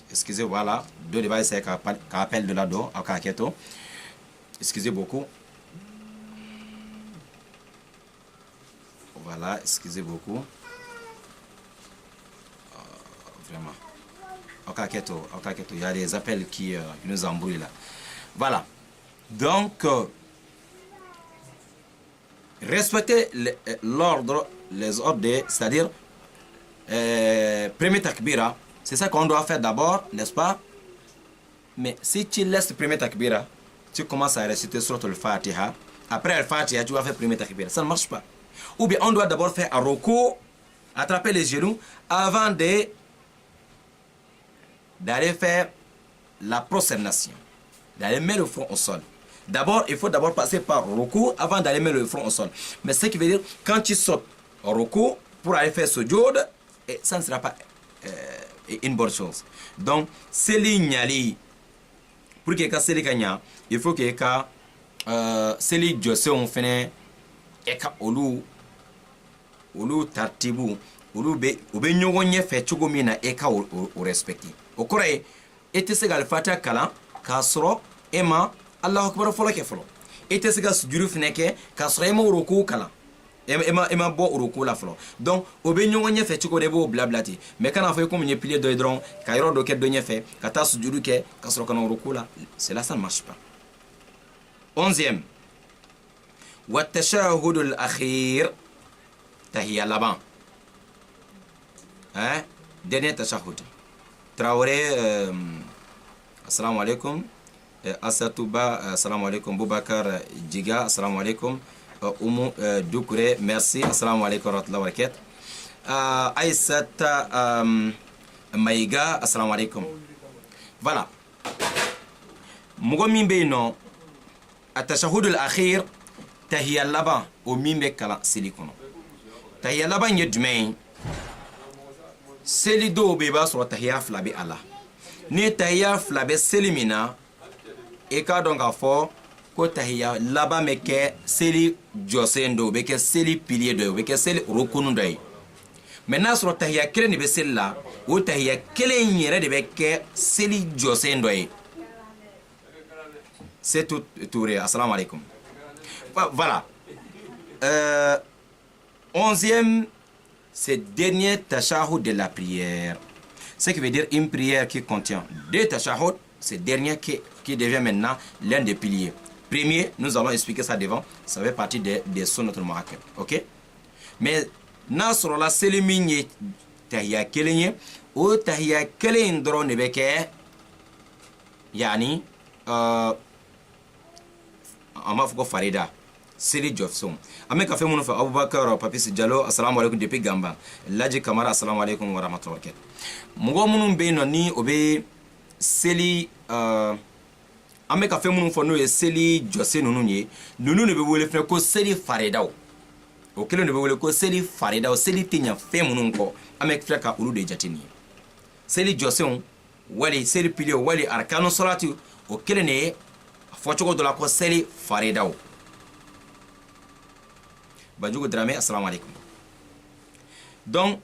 Excusez, voilà. Deux débats, c'est qu'appel de l'ado, à Kaketo. Excusez beaucoup. Voilà, excusez beaucoup. Vraiment. Il y a des appels qui nous embrouillent là. Voilà. Donc, respecter l'ordre, les ordres, c'est-à-dire, premier takbira, c'est ça qu'on doit faire d'abord, n'est-ce pas? Mais si tu laisses le premier takbira, tu commences à réciter sur le Fatiha. Après le Fatiha, tu vas faire premier takbir. Ça ne marche pas. Ou bien on doit d'abord faire un ruku, attraper les genoux avant d'aller faire la prosternation, d'aller mettre le front au sol. D'abord, il faut d'abord passer par ruku avant d'aller mettre le front au sol. Mais ce qui veut dire, quand tu sautes au ruku pour aller faire sujoud, ça ne sera pas une bonne chose. Donc, c'est l'ignali. Pour que c'est l'igna, il faut que c'est l'idjose on fait eka olu tartibu olu be nyogo nyefe chugo mina eka o respecter. O kore ete se gal fata kala ka soro ema Allahu akbar folo ke folo. Ete se gal sujuru fneke ka soro ema uruku kala. Ema bo uruku la folo. Donc o be nyogo nyefe chugo de bo blablati. Mais kana fa ko mnye pilier do dron ka yoro do ke do nyefe ka ta sujuru ke ka soro kana uruku la. C'est là ça ne marche pas. 11e. Wa tashahhud al-akhir tahiyya laban. Hein? Dernier tashahhud. Traoré, assalamu alaikum. Asatouba, assalamu alaikum. Boubacar Djiga, assalamu alaikum. Oumou Doukouré, merci. Assalamu alaikum wa rahmatullahi wa barakatuh. Aïsata Maïga, assalamu alaikum. Voilà. Mugo mimbe no atashahhud al-akhir tahiyya laban o mimbe kala silikono. Tahiyya laban yedumay seli do be ba soro tahiyya flabe ala. Ni tahiyya flabe selimina e ka donc afo ko tahiyya laban me ke seli josendo be ke seli pilier do be ke seli rukunu do. Maintenant soro tahiyya kele ni be sella o tahiyya kele nyere de be ke seli josendo. C'est tout, Touré. Assalamu alaikum. Voilà. 11e, c'est dernier tashahhud de la prière. Ce qui veut dire une prière qui contient deux tashahhud, c'est dernier qui devient maintenant l'un des piliers. Premier, nous allons expliquer ça devant. Ça fait partie des sunnat al-muakkad. Ok? Mais, nasrola selimini tahiyya kelenye, ou tahiyya kelen dron nebeke, yani, ama fuko farida siri jofsom ame ka fe munu fa Abubakar Papis Diallo assalamu alaikum depuis Gamba Laji Kamara assalamu alaikum wa rahmatullahi wa barakatuh mugo munu be no ni obe seli ame ka fe munu fo no e seli jose nunu ni nunu ne be wole fe ko seli farida o kele ne be wole ko seli farida o seli tinya fe munu ko ame ka ka ulu de jatini seli jose on wali seli pili wali arkanu salati o kele ne Fochogo de la Koseli Faridao. Badjougo Dramé, assalamu alaikum. Donc,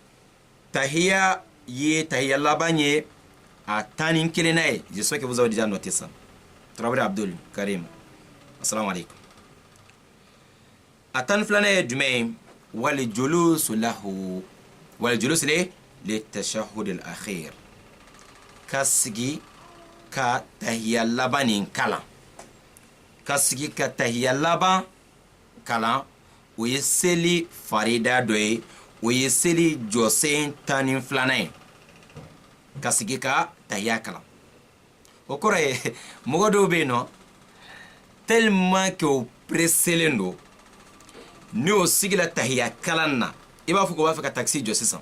tahiyya labanye à Tanin Kilenae. J'espère que vous avez déjà noté ça. Traoré Abdul Karim. Assalamu alaikum. Atan flane dume wal julus lahu. Wal julus le tashahhud al-akhir. Kasigi ka tahiyya labanin kala. Kasigi ka tahiyya laban kala o ye seli farida do ye o ye seli jɔsen tanin filanan ye kasigi ka tahiyya kala o kɔrɔ ye mɔgɔ dɔw bɛ yen nɔ tellement que o presselen do ni o sigila tahiyya kalan na i b'a fɔ ko b'a fɛ ka taxi jɔ sisan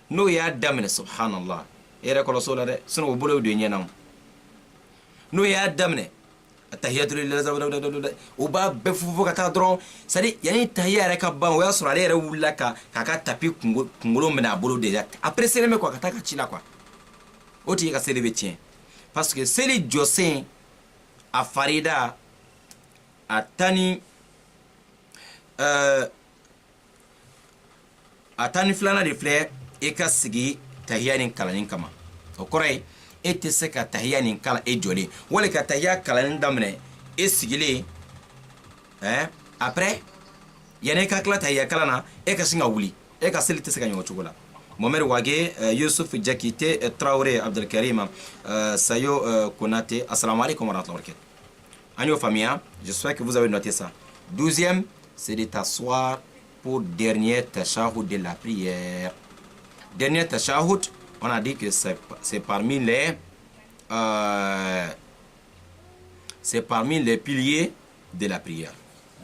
n'o y'a daminɛ subhanallah e yɛrɛ kɔlɔsi o la dɛ sinon o bolo de ɲɛna o n'o y'a daminɛ tahiyatu lillahi o b'a bɛɛ fufo ka taa dɔrɔn c'est à dire yani tahiyya yɛrɛ ka ban o y'a sɔrɔ ale yɛrɛ wulila k'a ka tapi kunkolo minɛ a bolo déjà après seli bɛ quoi ka taa ka ci la quoi o tigi ka seli bɛ tiɲɛ parce que seli jɔsen a farida a tani filanan de filɛ e ka sigi tahiyya nin kalanni kama o kɔrɔ ye e tɛ se ka tahiyya nin kala e jɔlen wali ka tahiyya kalanni daminɛ e sigilen après yani e ka tila tahiyya kalan na e ka sin ka wuli e ka seli tɛ se ka ɲɛ o cogo la Mohamed Wage Yusuf Jakite Traoré Abdelkarim Sayo Konate assalamu alaikum wa rahmatullahi wa barakatuh an y'o faamuya j'espère que vous avez noté ça 12e c'est de t'asseoir pour dernier tashahhud de la prière dernier tashahhud on a dit que c'est parmi c'est parmi les piliers de la prière.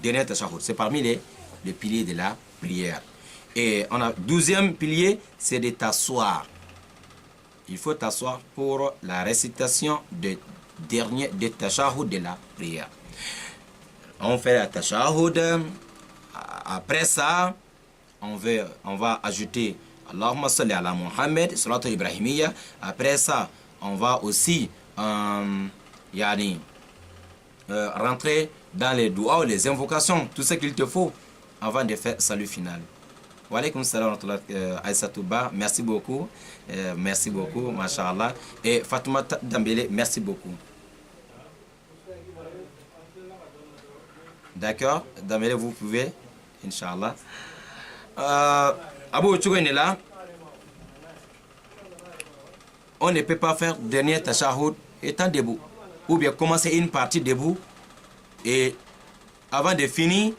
Dernier tashahhud, c'est parmi les piliers de la prière. Et on a 12e pilier, c'est de t'asseoir. Il faut t'asseoir pour la récitation de dernier de tashahhud de la prière. On fait la tashahhud. Après ça, on va ajouter Allahumma salli ala Muhammad, salat ibrahimiyya. Après ça, on va aussi rentrer dans les doigts, les invocations, tout ce qu'il te faut avant de faire salut final. Wa alaykoum salam wa rahmatullah Aïssatouba, merci beaucoup, mashallah. Et Fatoumata Dambélé, merci beaucoup. D'accord, Dambélé, vous pouvez, Inch'Allah. Abou Tchougen est là. On ne peut pas faire dernier tashahhud étant debout. Ou bien commencer une partie debout. Et avant de finir,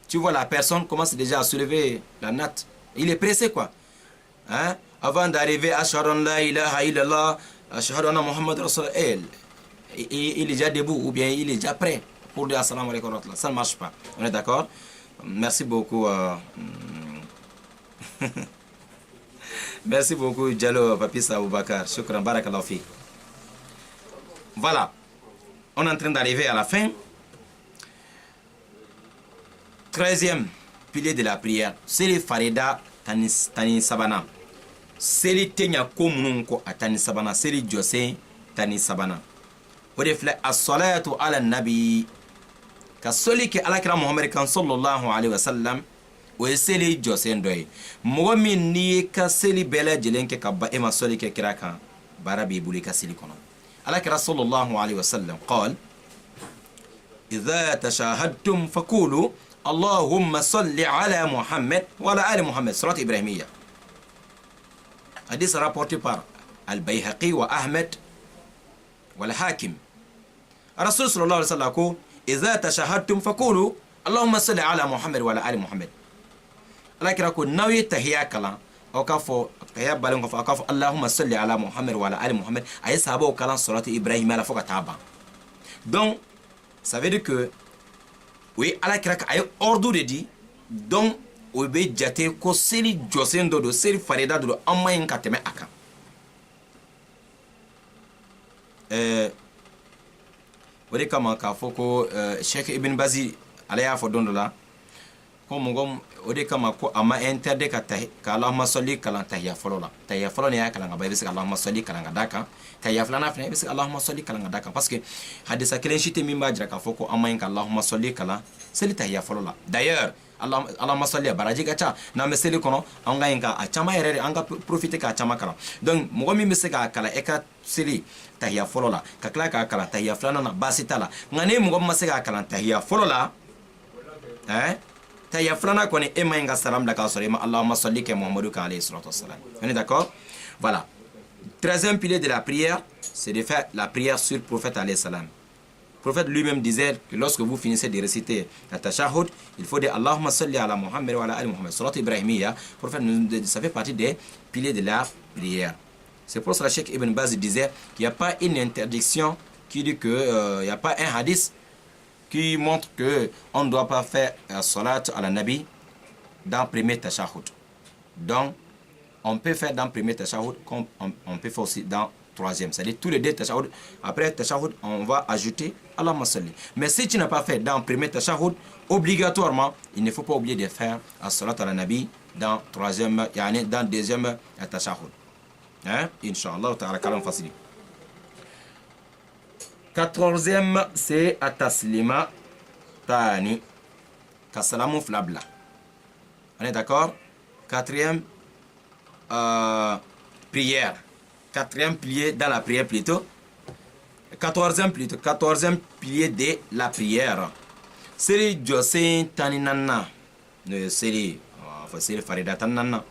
tu vois la personne commence déjà à soulever la natte. Il est pressé quoi. Hein? Avant d'arriver à Ashhadu an la ilaha illallah, Ashhadu anna Muhammad Rasulullah, il est déjà debout ou bien il est déjà prêt pour dire assalamu alaikum wa rahmatullah. Ça ne marche pas. On est d'accord? Merci beaucoup. Merci beaucoup, Diallo Papis Aboubakar. Shukran, barakallahu fi. Voilà. On est en train d'arriver à la fin. 13e pilier de la prière. C'est le farida tani sabana. C'est le tenya komununko a tani sabana. C'est le jose tani sabana. Au défilé, as-salatu ala nabi. Ka soli ke alakira Muhammad kan sallallahu alayhi wa sallam. O seli jose ndoye. Mɔgɔ min ni ka seli bɛɛ lajɛlen kɛ ka ba e ma sɔli kɛ kira kan, baara b'i bolo i ka seli kɔnɔ. Alakira sallallahu alayhi wa sallam qala: idha tashahadtum faqulu Allahumma salli ala Muhammad wa ala ali Muhammad. Surat Ibrahimiyya. Hadith rapporté par Al-Bayhaqi wa Ahmed wa Al-Hakim. Rasul sallallahu alayhi wa sallam ko: idha tashahadtum faqulu Allahumma salli ala Muhammad wa ala ali Muhammad. Alakira ko n'aw ye tahiya kalan aw k'a fɔ tahiya balen kɔfɛ aw k'a fɔ Allahumma salli ala Muhammad wa ala ali Muhammad. A ye sahabaw kalan surati Ibrahima la fo ka taa ban. Donc ça veut dire que o ye alakira ka a ye ordre de di. Donc o bɛ jate ko seli jɔsen dɔ don, seli farida dɔ don, an ma ɲi ka tɛmɛ a kan. O de kama k'a fɔ ko Sheikh Ibn Bazi ale y'a fɔ don dɔ la ko mɔgɔ o de kama ko a ma interdit ka Allahumma salli kalan tahiya fɔlɔ la. Tahiya fɔlɔ ni y'a kalan ka ban i bɛ se ka Allahumma salli kalan ka d'a kan. Tahiya filanan fana i bɛ se ka Allahumma salli kalan ka d'a kan parce que hadisa kelen si tɛ min b'a jira k'a fɔ ko an ma ɲi ka Allahumma salli kalan seli tahiya fɔlɔ la. D'ailleurs Allahumma salli a baraji ka ca n'an bɛ seli kɔnɔ an ka ɲi ka a caman yɛrɛ de an ka profiter k'a caman kalan. Donc mɔgɔ min bɛ se k'a kalan e ka seli tahiya fɔlɔ la ka tila k'a kalan tahiya filanan na baasi t'a la. Nka ni mɔgɔ min ma se k'a kalan tahiya fɔlɔ la, tahiya filanan kɔni e ma ɲi ka salam da k'a sɔrɔ i ma Allahumma salli kɛ Muhammadu kan alayhi salatu wassalam. On est d'accord? Voilà. 13e pilier de la prière, c'est de faire la prière sur le prophète alayhi salam. Le prophète lui-même disait que lorsque vous finissez de réciter la tashahhud, il faut dire Allahumma salli ala Muhammad wa ala ali Muhammad. Surat Ibrahimiyya, le prophète ça fait partie des piliers de la prière. C'est pour cela que Cheikh Ibn Baz disait qu'il n'y a pas une interdiction qui dit que il n'y a pas un hadith qui montre que on ne doit pas faire salat à la Nabi dans le premier tashahhud. Donc, on peut faire dans le premier tashahhud comme on peut faire aussi dans le troisième. C'est-à-dire tous les deux tashahhud. Après tashahhud, on va ajouter Allahumma salli. Mais si tu n'as pas fait dans le premier tashahhud, obligatoirement, il ne faut pas oublier de faire salat à la Nabi dans le troisième, dans le deuxième tashahhud. Hein? Inch'Allah, ta'ala kalam facile. 14e, c'est Ataslima Tani. Kassalamu Flabla. On est d'accord? 4e, prière. 4e pilier dans la prière plutôt. 14e pilier de la prière. C'est le Josin Taninana. C'est le Farida Tanana.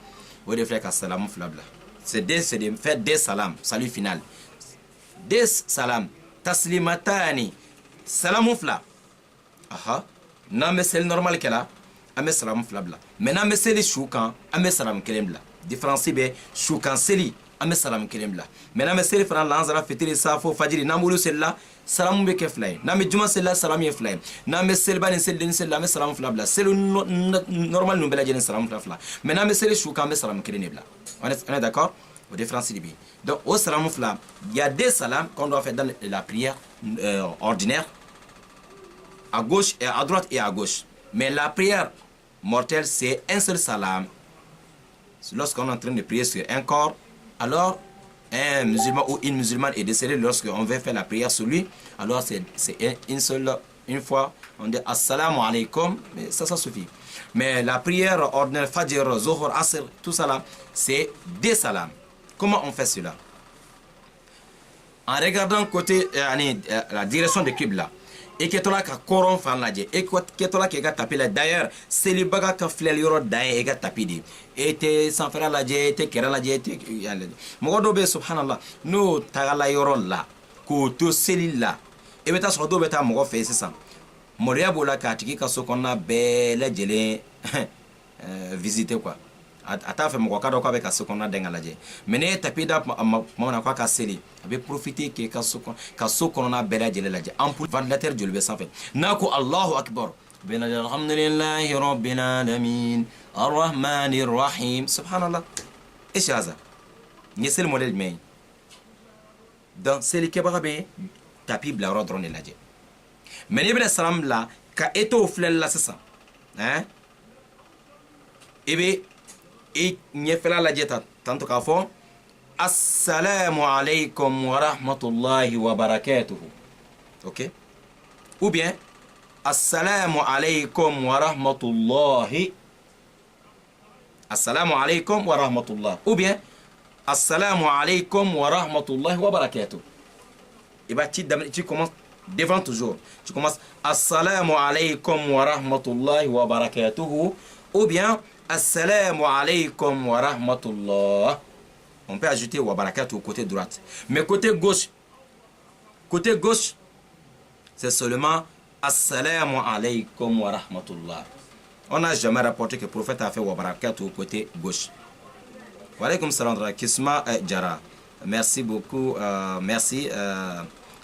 Ou de faire Kassalamu Flabla. C'est de faire des salams. Salut final. Des salams. Taslimatani. Salamu fla. Aha. Na mesel normal kela. Ame salamu fla bla. Maintenant mesel choukan. Ame salam kelem bla. Différence be choukan seli. an bɛ salam kelen bila mais n'an bɛ seli fana lansara fitiri safo fajiri n'an b'olu selila salamu bɛ kɛ fila ye n'an bɛ juma selila salamu ye fila ye n'an bɛ seliba ni selidenni selila an bɛ salamu fila bila seli normal ninnu bɛɛ lajɛlen salamu fila fila mais n'an bɛ seli su kan an bɛ salamu kelen de bila on est d'accord o différence de bi donc au salamu fila il y a des salams qu'on doit faire dans la prière ordinaire à gauche et à droite et à gauche mais la prière mortelle c'est un seul salam lorsqu'on est en train de prier sur un corps alors un musulman ou une musulmane est décédé lorsqu'on veut faire la prière sur lui alors c'est une fois on dit assalamu alaikum mais ça suffit mais la prière ordinaire fajr zuhur asr tout ça là c'est des salams. Comment on fait cela? En regardant côté la direction de Qibla et que tu as koron fan lajɛ et que tu as ka tapé là d'ailleurs c'est le baga ka filɛli yɔrɔ dan ye e ka tapé de e tɛ sanfɛla lajɛ e tɛ kɛrɛ lajɛ e tɛ mɔgɔ dɔw bɛ subhanallah n'o tagala yɔrɔ la k'o to seli la e bɛ taa sɔrɔ dɔw bɛ taa mɔgɔ fɛ sisan mɔriya b'o la k'a tigi ka so kɔnɔna bɛɛ lajɛlen visiter quoi a t'a fɛ mɔgɔ ka dɔ k'a bɛ ka so kɔnɔna dɛn ka lajɛ mais ne ye tapé da tuma min na k'a ka seli a bɛ profiter k'e ka so kɔnɔna bɛɛ lajɛlen lajɛ ampoule ventilateur joli bɛ sanfɛ n'a ko Allahu akbar bɛɛ lajɛ alhamdulillahi rabbil alamin arrahmanir rahim subhanallah eche haza n ye seli modèle jumɛn ye donc selikɛbaga bɛ tapis bila yɔrɔ dɔrɔn de lajɛ mais n'i bɛna salam bila ka e t'o filɛli la sisan i bɛ i ɲɛfɛla lajɛ tanto k'a fɔ assalamu alaikum wa rahmatullahi wa barakatuhu ok ou bien assalamu alaikum wa rahmatullahi assalamu alaikum wa rahmatullah ou bien assalamu alaikum wa rahmatullahi wa barakatuhu et bah tu commences devant toujours tu commences assalamu alaikum wa rahmatullahi wa barakatuhu ou bien assalamu alaikum wa rahmatullah. On peut ajouter wa barakatuh au côté droite. Mais côté gauche, c'est seulement assalamu alaikum wa rahmatullah. On n'a jamais rapporté que le prophète a fait wa barakatuh au côté gauche. Wa alaikum salam Kisma Jara. Merci beaucoup. Merci.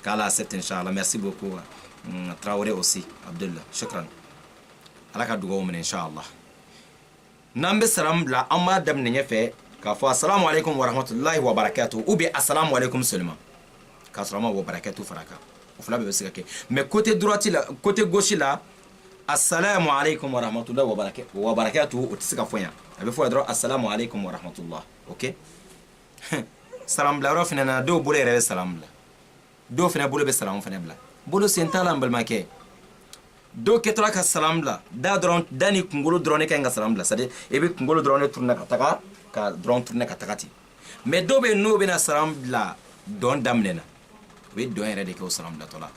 Qu'Allah accepte, Inch'Allah. Merci beaucoup. Traoré aussi. Abdullah. Shukran. Allah ka dugaw minɛ Inch'Allah. N'an bɛ salam bila an b'a daminɛ ɲɛfɛ k'a fɔ assalamu alaikum wa rahmatullahi wa barakatuh ou bien assalamu alaikum seulement k'a sɔrɔ an ma wa barakatuh fara kan o fila bɛɛ bɛ se ka kɛ mais côté droite la côté gauche la assalamu alaikum wa rahmatullahi wa barakatuh o tɛ se ka fɔ yan a bɛ fɔ dɔrɔn assalamu alaikum wa rahmatullah ok salam bila yɔrɔ fana na dɔw bolo yɛrɛ bɛ salam bila dɔw fana bolo bɛ salam fana bila bolo sen t'a la n balimakɛ dɔw kɛtɔla ka salam bila da ni kunkolo dɔrɔn ne ka ɲi ka salam bila c'est à dire e bɛ kunkolo dɔrɔn ne tourner ka taga ka dɔrɔn tourner ka taga ten mais dɔw bɛ yen n'o bɛna salam bila dɔn daminɛ na o bɛ dɔn yɛrɛ de kɛ o salam bilatɔ la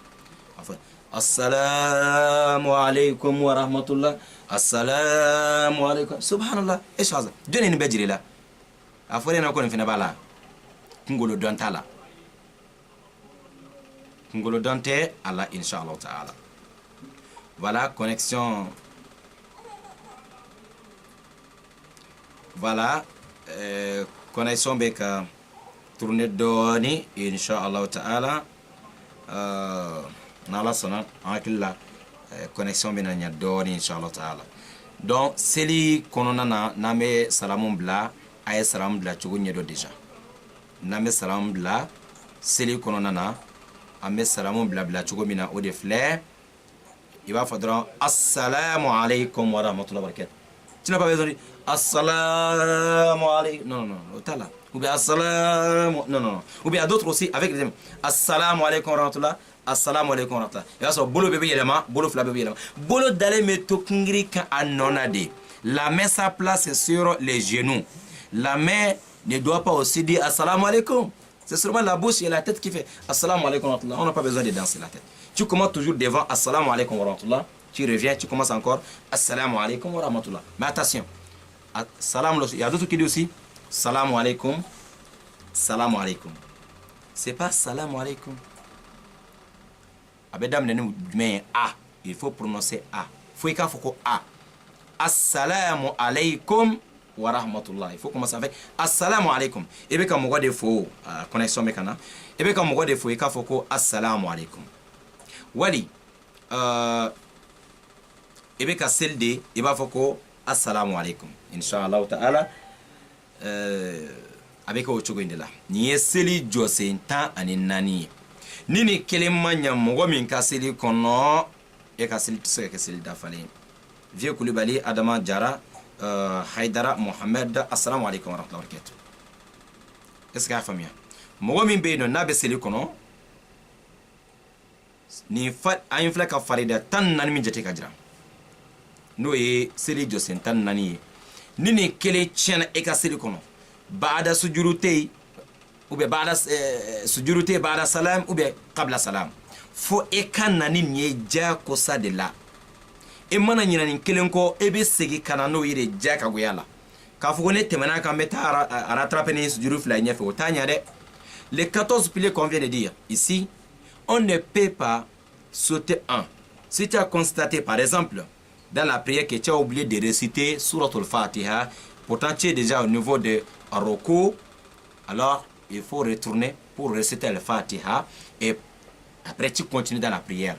a fɔ assalamu alaikum wa rahmatullah assalamu alaikum subhanallah e chaza jɔn ye nin bɛɛ jira la a fɔra yen nɔ ko nin fana b'a la kunkolo dɔn t'a la kunkolo dɔn tɛ a la inshallah ta'ala. Voilà, connexion. Voilà, connexion avec tourner d'oni, Inch'Allah Ta'ala. Nala sona, avec la connexion bien d'oni, Inch'Allah Ta'ala. Donc, seli kononana name salamum bla, aye salam bla chugunye do déjà. Name salam bla, seli kononana, ame salamum bla bla chugumina ou de fleurs. Il va falloir assalamu alaikum wa rahmatullahi wa barakatuh. Tu n'as pas besoin de dire assalamu alaikum. Non, non, non. T'as là. Ou bien assalamu. Non, non, non. Ou bien d'autres aussi avec les assalamu alaikum wa rahmatullah. Assalamu alaikum wa rahmatullah. Il va falloir bolo bébé yelema, bolo fla bébé yelema. Bolo d'aller me tokingri ka anonade. La main sa place sur les genoux. La main ne doit pas aussi dire assalamu alaikum. C'est seulement la bouche et la tête qui fait assalamu alaikum wa rahmatullah. On n'a pas besoin de danser la tête. Tu commences toujours devant assalamu alaikum wa rahmatullah. Tu reviens, tu commences encore assalamu alaikum wa rahmatullah. Mais attention, il y a d'autres qui disent aussi salamu alaikum, salamu alaikum. C'est pas salamu alaikum. Abedam ne a, il faut prononcer a. Faut qu'il faut A. Assalamu alaikum wa rahmatullah. Il faut commencer avec assalamu alaikum. Et bien, quand on de faux, connexion mécana, et bien, quand on de faux, il faut que assalamu alaikum. Wali, et bien, quand c'est de, il va faut que assalamu alaikum. Inch'Allah ta'ala, avec au chogindela. Ni seli jose ta ani nani. Nini kelemanya mwa min kaseli kono, e kaseli tse kaseli dafali. Vieux Koulibaly, Adama Diarra, Haidara Mohamed, assalamu alaikum wa rahmatullahi wa barakatuh. Est-ce que la famille? Moi, je suis un seli kono. Ni fat ayin fla ka farida tan nan min jate kajira. No ye seli josen tan nani. Nini kele chena e ka seli kono. Baada sujurutei ou bien baada sujurutei baada salam ou bien qabla salam. Fo e kan nani nye ja ko sa de la. E mana nyina nin kelen ko e be segi kana no yire ja ka goyala ka fu ne temana ka meta a rattraper ni sujuru fla nyefe o tanya de les 14 piliers qu'on vient de dire ici on ne peut pas sauter un. Si tu as constaté par exemple dans la prière que tu as oublié de réciter Suratul Fatiha, pourtant tu es déjà au niveau de Roko, alors il faut retourner pour réciter le Fatiha et après tu continues dans la prière,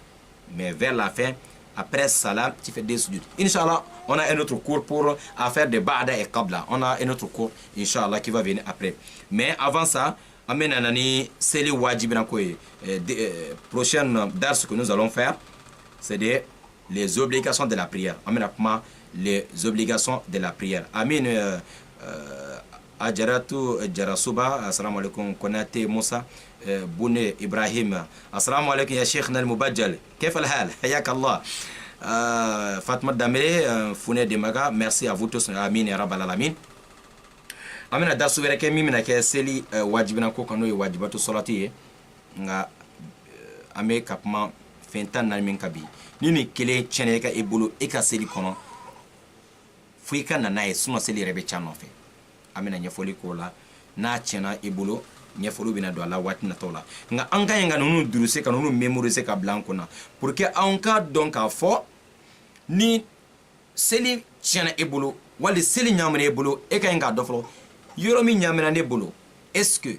mais vers la fin après salam, tu fais des sujud. Inch'Allah, on a un autre cours pour faire des ba'da et qabla. On a un autre cours, Inch'Allah, qui va venir après. Mais avant ça, c'est les wajib. Prochaine dars que nous allons faire, c'est les obligations de la prière. Les obligations de la prière. Amin. Ajaratu Jarasuba, assalamu alaikum, Konate Moussa, Boune Ibrahim, assalamu alaikum ya Cheikhna al-Mubajjal, كيف الحال حياك الله. Fatma Damere, Founé Demaga, merci à vous tous, amin ya rabbal alamin. Amina darsu wera ke mimina ke seli wajibina ko kanu wajibatu salati nga ame kapma fentan na min kabi nini kele chene ka ebulu e ka seli kono fuika na nae suno seli rebe chano fe. Amina nyefoli ko la na chena ibulu nyefolu bina do la watina tola nga anga nga nunu duruse ka nunu memoriser ka blanco na pour que anka donc a fo ni seli chena ibulu wali seli nyamene ibulu e ka nga doflo yoro mi nyamena ne bulu est-ce que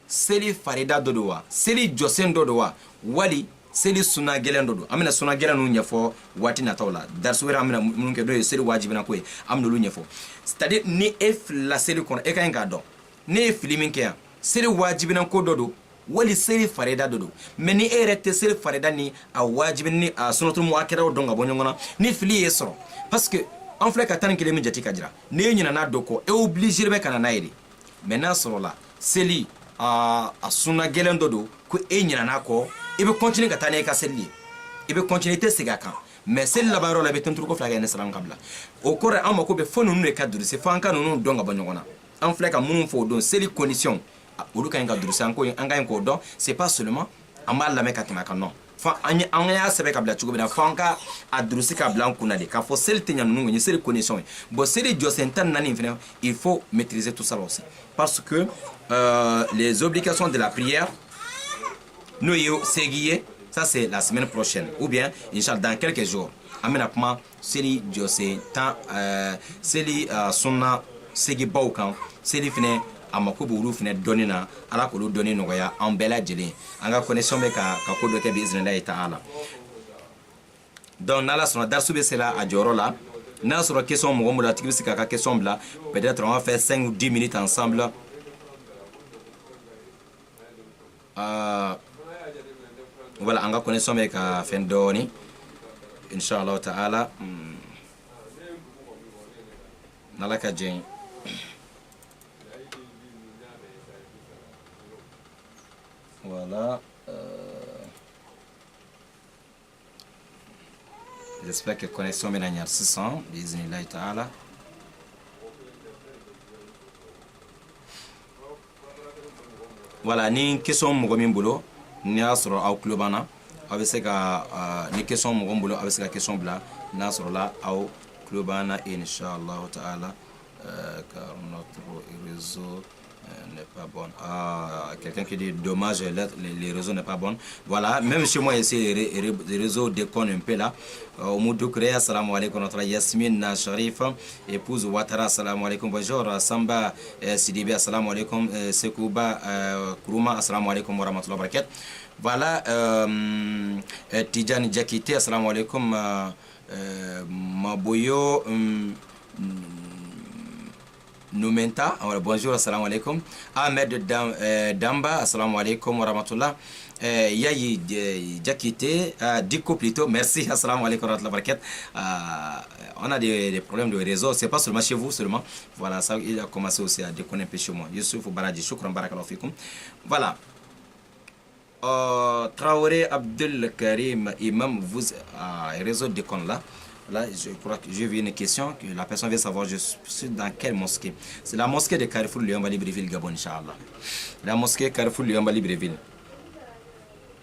seli farida dodowa seli josen dodowa wali seli suna gelen dodo amina suna gelen nu nyefo watina tola darsu wera amina munke do seli wajibina ko amna lu nyefo c'est-à-dire ni ef la seli kono e ka nga do ne filimin ke seli wajibina ko dodo wali seli farida dodo mais ni erete seli farida ni a wajibini a sunatul muakkada o donga bonyongona ni fili yesoro parce que en fait katane kele mi jati kadira ne nyina na doko e obligé be kana na yedi maintenant soro la seli a suna gelen dodo ko e nyina na ko e be continuer katane ka seli e be continuer te sega kan mais seli la baro la be tentru ko flaga ne salam kabla o kore amako be fonu nu kaduru se fanka nu donga bonyongona en fait ka munun fo don seli condition olu kan ga duru sanko anga ko don c'est pas seulement amal la mekatma kan non fa anya sebe kabla chugo bina fanka adrusi kabla kuna de ka fo sel tenya nungu ni sel connexion bo sel josentan nani infini il faut maîtriser tout ça aussi parce que les obligations de la prière nous yo seguier ça c'est la semaine prochaine ou bien inchallah dans quelques jours amena kuma seli josentan seli sunna segi bawkan seli fine amako buru fine donina ala ko doni no ya en bela jeli anga connexion be ka ko do ke bi iznillah ta'ala donc nala sona darsu be sela a joro la na sura question mo mo la tikisi ka question bla peut-être on va faire 5 ou 10 minutes ensemble voilà anga connexion be ka fen doni inshallah ta'ala nala ka jen. Voilà. J'espère que la connexion est 600. Bismillah ta'ala. Voilà, ni question mogomin bolo ni asro au klubana avec ce que ni question mogom bolo avec ce question bla nasro la au klubana inshallah ta'ala car notre réseau n'est pas bonne. Ah, quelqu'un qui dit dommage, les réseaux n'est pas bon. Voilà, même chez moi ici, les réseaux déconnent un peu là. Oumoudou assalamu alaikum. Notre Yasmine Sharif, épouse Ouattara, assalamu alaikum. Bonjour. Samba Sidibe, assalamu alaikum. Sekouba Kourouma, assalamu alaikum wa rahmatullahi wa barakatuh. Voilà, Tidjani Djakite, assalamu alaikum. Maboyo Noumenta, bonjour, assalamu alaikum. Ahmed Damba, assalamu alaikum wa rahmatullah. Yayi Djakite, Diko plutôt, merci, assalamu alaikum wa rahmatullah barakatuh. On a des problèmes de réseau, c'est pas seulement chez vous seulement. Voilà, ça il a commencé aussi à déconner un peu chez moi. Youssouf Baradi, shukran barakallahu fikum. Voilà. Traoré Abdel Karim Imam, vous, réseau déconne là. Là, je crois que j'ai vu une question que la personne veut savoir, je suis dans quelle mosquée. C'est la mosquée de Carrefour Lyon Libreville, Gabon, Inch'Allah. La mosquée Carrefour Lyon Libreville.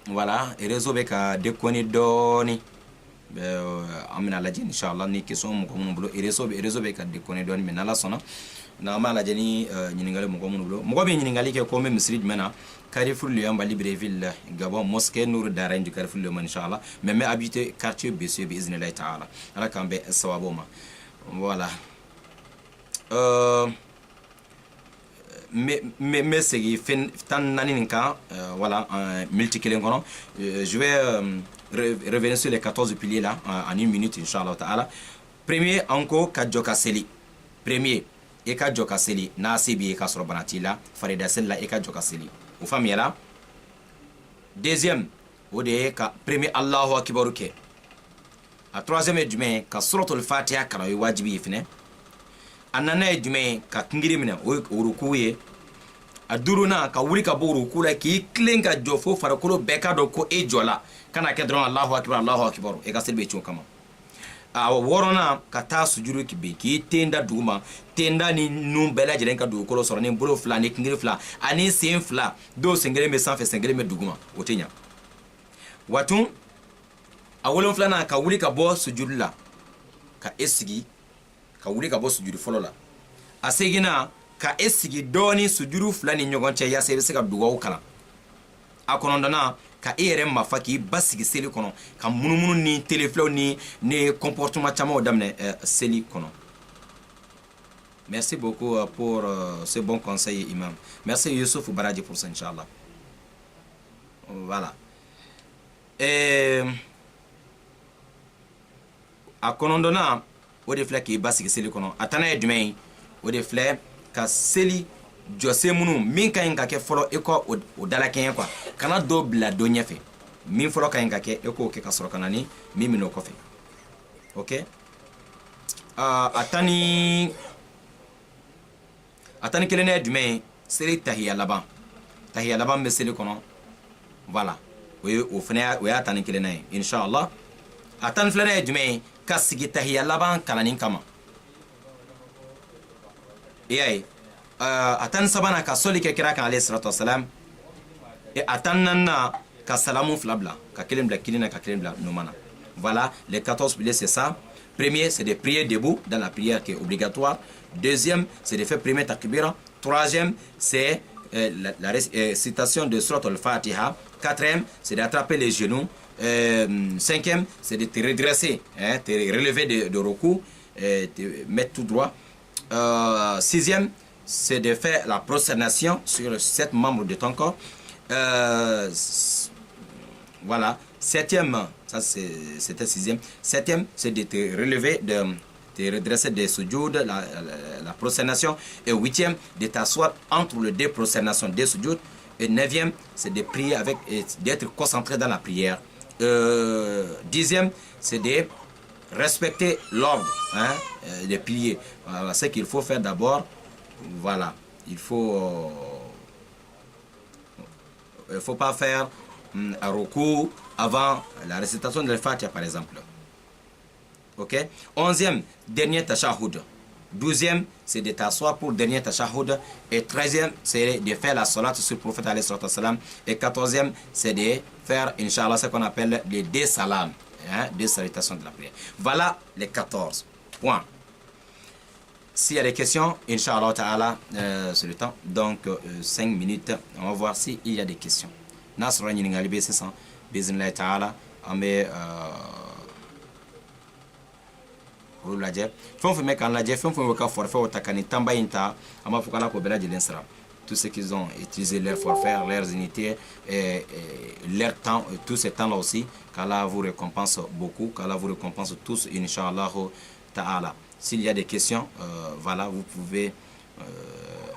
Voilà, et réseau avec déconner Doni. Amina la jeni Inch'Allah, ni question mon commun boulot. Et réseau avec déconner Doni, mais nala sona. Nama la jeni, Niningale mon commun boulot. Moi, bien Ningali qui est comme Msrid Mena. Carrefour Lyon Libreville, Gabon, mosquée Nour Darain du Carrefour Lyon, Inch'Allah. Mais habité quartier BC, Biznillah Ta'ala. Alors quand ben Sawaboma. Voilà. Mais c'est tant naninka, voilà, multikilengono. Je vais revenir sur les 14 piliers là en une minute, Inch'Allah Ta'ala. Premier, encore Kadjoka Seli. Premier, Eka Joka Seli. Nasibi Eka Sorobanatila. Farida Sella Eka Joka Seli. Ou famille là. Deuxième, Ode ka premier Allahu Akbar ke. A troisième djume ka suratul Fatiha kana wajibi ifne. Anana djume ka kingiri mina o rukuye. A duruna ka wuri ka bo rukula ki klenga jofo farakolo beka do ko ejola. Kana kedron Allahu Akbar e ka selbe chon kama. A worona ka ta sujuru ki be ki tenda duma tenda ni num bela jelen ka du ko soro ni bolo fla ni kingiri fla ani sen fla do sengere me sanfe sengere me duguma otenya watun a wolon fla na ka wuli ka bo sujuru la ka esigi ka wuli ka bo sujuru folo la asegina ka esigi doni sujuru fla ni nyogonche ya se ka duwa kala akonondana ka ere mafaki basigi seli kono ka munumunu ni teleflow ni comportement chamo damne seli kono. Merci beaucoup pour ce bon conseil imam. Merci Youssouf Baradi pour ça inchallah. Voilà. Et a konondona o de fle ki basigi seli kono atana e dumay o de fle ka seli Jose munu min ka inga ke folo eko o dala ken kwa kana do bla do nyefe min folo ka inga ke eko ke kasoro kanani mimi no kofe. OK atani kelene dume seli tahiyya laban be seli kono voilà o fene o atani kelene inshallah atani flene dume kasigi tahiyya laban kalanin kama atan sabana ka soli ke kira kan alayhi salatu wassalam et atan nanna ka salamu flabla ka kelem bla kilina ka kelem bla numana. Voilà, les 14 piliers c'est ça. Premier, c'est de prier debout dans la prière qui est obligatoire. Deuxième, c'est de faire premier takbira. Troisième, c'est la récitation de surat al-Fatiha. Quatrième, c'est d'attraper les genoux. Cinquième, c'est de te redresser, te relever de recours, te mettre tout droit. Sixième, c'est de faire la prosternation sur 7 membres de ton corps. Voilà. Septième, ça c'était sixième. Septième, c'est de te relever, de te redresser des sujouds, la prosternation. Et huitième, de t'asseoir entre les deux prosternations des sujouds. Et neuvième, c'est de prier avec, d'être concentré dans la prière. Dixième, c'est de respecter l'ordre, des piliers. Voilà, ce qu'il faut faire d'abord. Voilà, il faut pas faire un recours avant la récitation de l'Al-Fatiha par exemple. OK. 11e, dernier tashahhud. 12e, c'est de t'asseoir pour le dernier tashahhud. Et 13e, c'est de faire la salat sur le prophète alayhi salatu wassalam. Et 14e, c'est de faire, Inch'Allah, ce qu'on appelle les deux salams, deux salutations de la prière. Voilà les 14 points. s'il y a des questions, Inch'Allah Ta'ala, c'est le temps. Donc, 5 minutes. On va voir s'il y a des questions. Nasra Nyiningali B600, Bismillah Ta'ala, Amé. Lajɛ fɛn fɛn bɛ k'an lajɛ fɛn fɛn bɛ ka forfait ta ka nin tamba in ta an b'a fɔ k'Ala k'o bɛɛ lajɛlen sara tous ceux qui ont utilisé leur forfait, leurs unités, leur temps, tout ce temps là aussi, qu'Allah vous récompense beaucoup, qu'Allah vous récompense tous, Inch'Allah Ta'ala. S'il y a des questions, voilà, vous pouvez,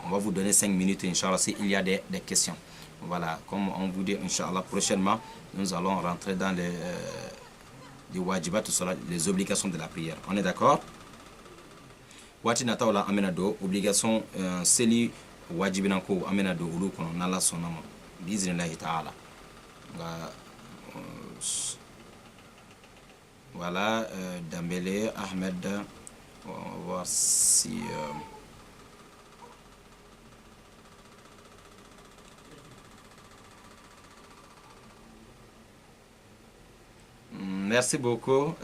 on va vous donner 5 minutes, Inch'Allah, s'il y a des questions. Voilà, comme on vous dit, Inch'Allah, prochainement, nous allons rentrer dans les wajibat, les obligations de la prière. On est d'accord? Wati nataola amenado obligation seli wajibina ko amenado ulu kono nala sonama biiznillahi ta'ala. Voilà, Dambélé, Ahmed, on va voir si merci beaucoup,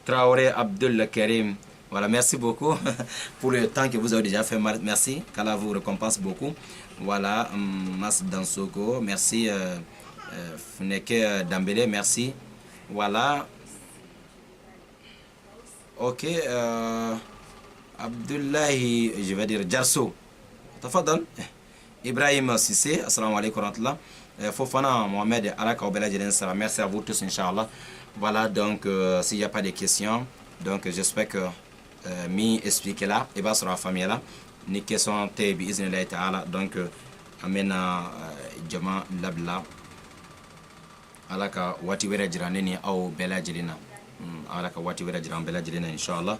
Traoré Abdul Karim. Voilà, merci beaucoup pour le temps que vous avez déjà fait. Merci, qu'Allah vous récompense beaucoup. Voilà, Mas Dansoko, merci, Funeke Dambélé, merci. Voilà. Ok, Abdullahi, je vais dire Jarso. Tafadal. Ibrahim Sissé, assalamu alaikum wa rahmatullah. Fofana Mohamed Alaka Obela Sara, merci à vous tous, Inch'Allah. Voilà, donc s'il n'y a pas de questions, donc j'espère que mi expliquer là, et bien sur la famille là, ni question te bi iznillah ta'ala, donc amena jama labla alaka wati wera jirane ni au bela jirina alaka wati wera jiran bela jirina, Inch'Allah.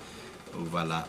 Voilà.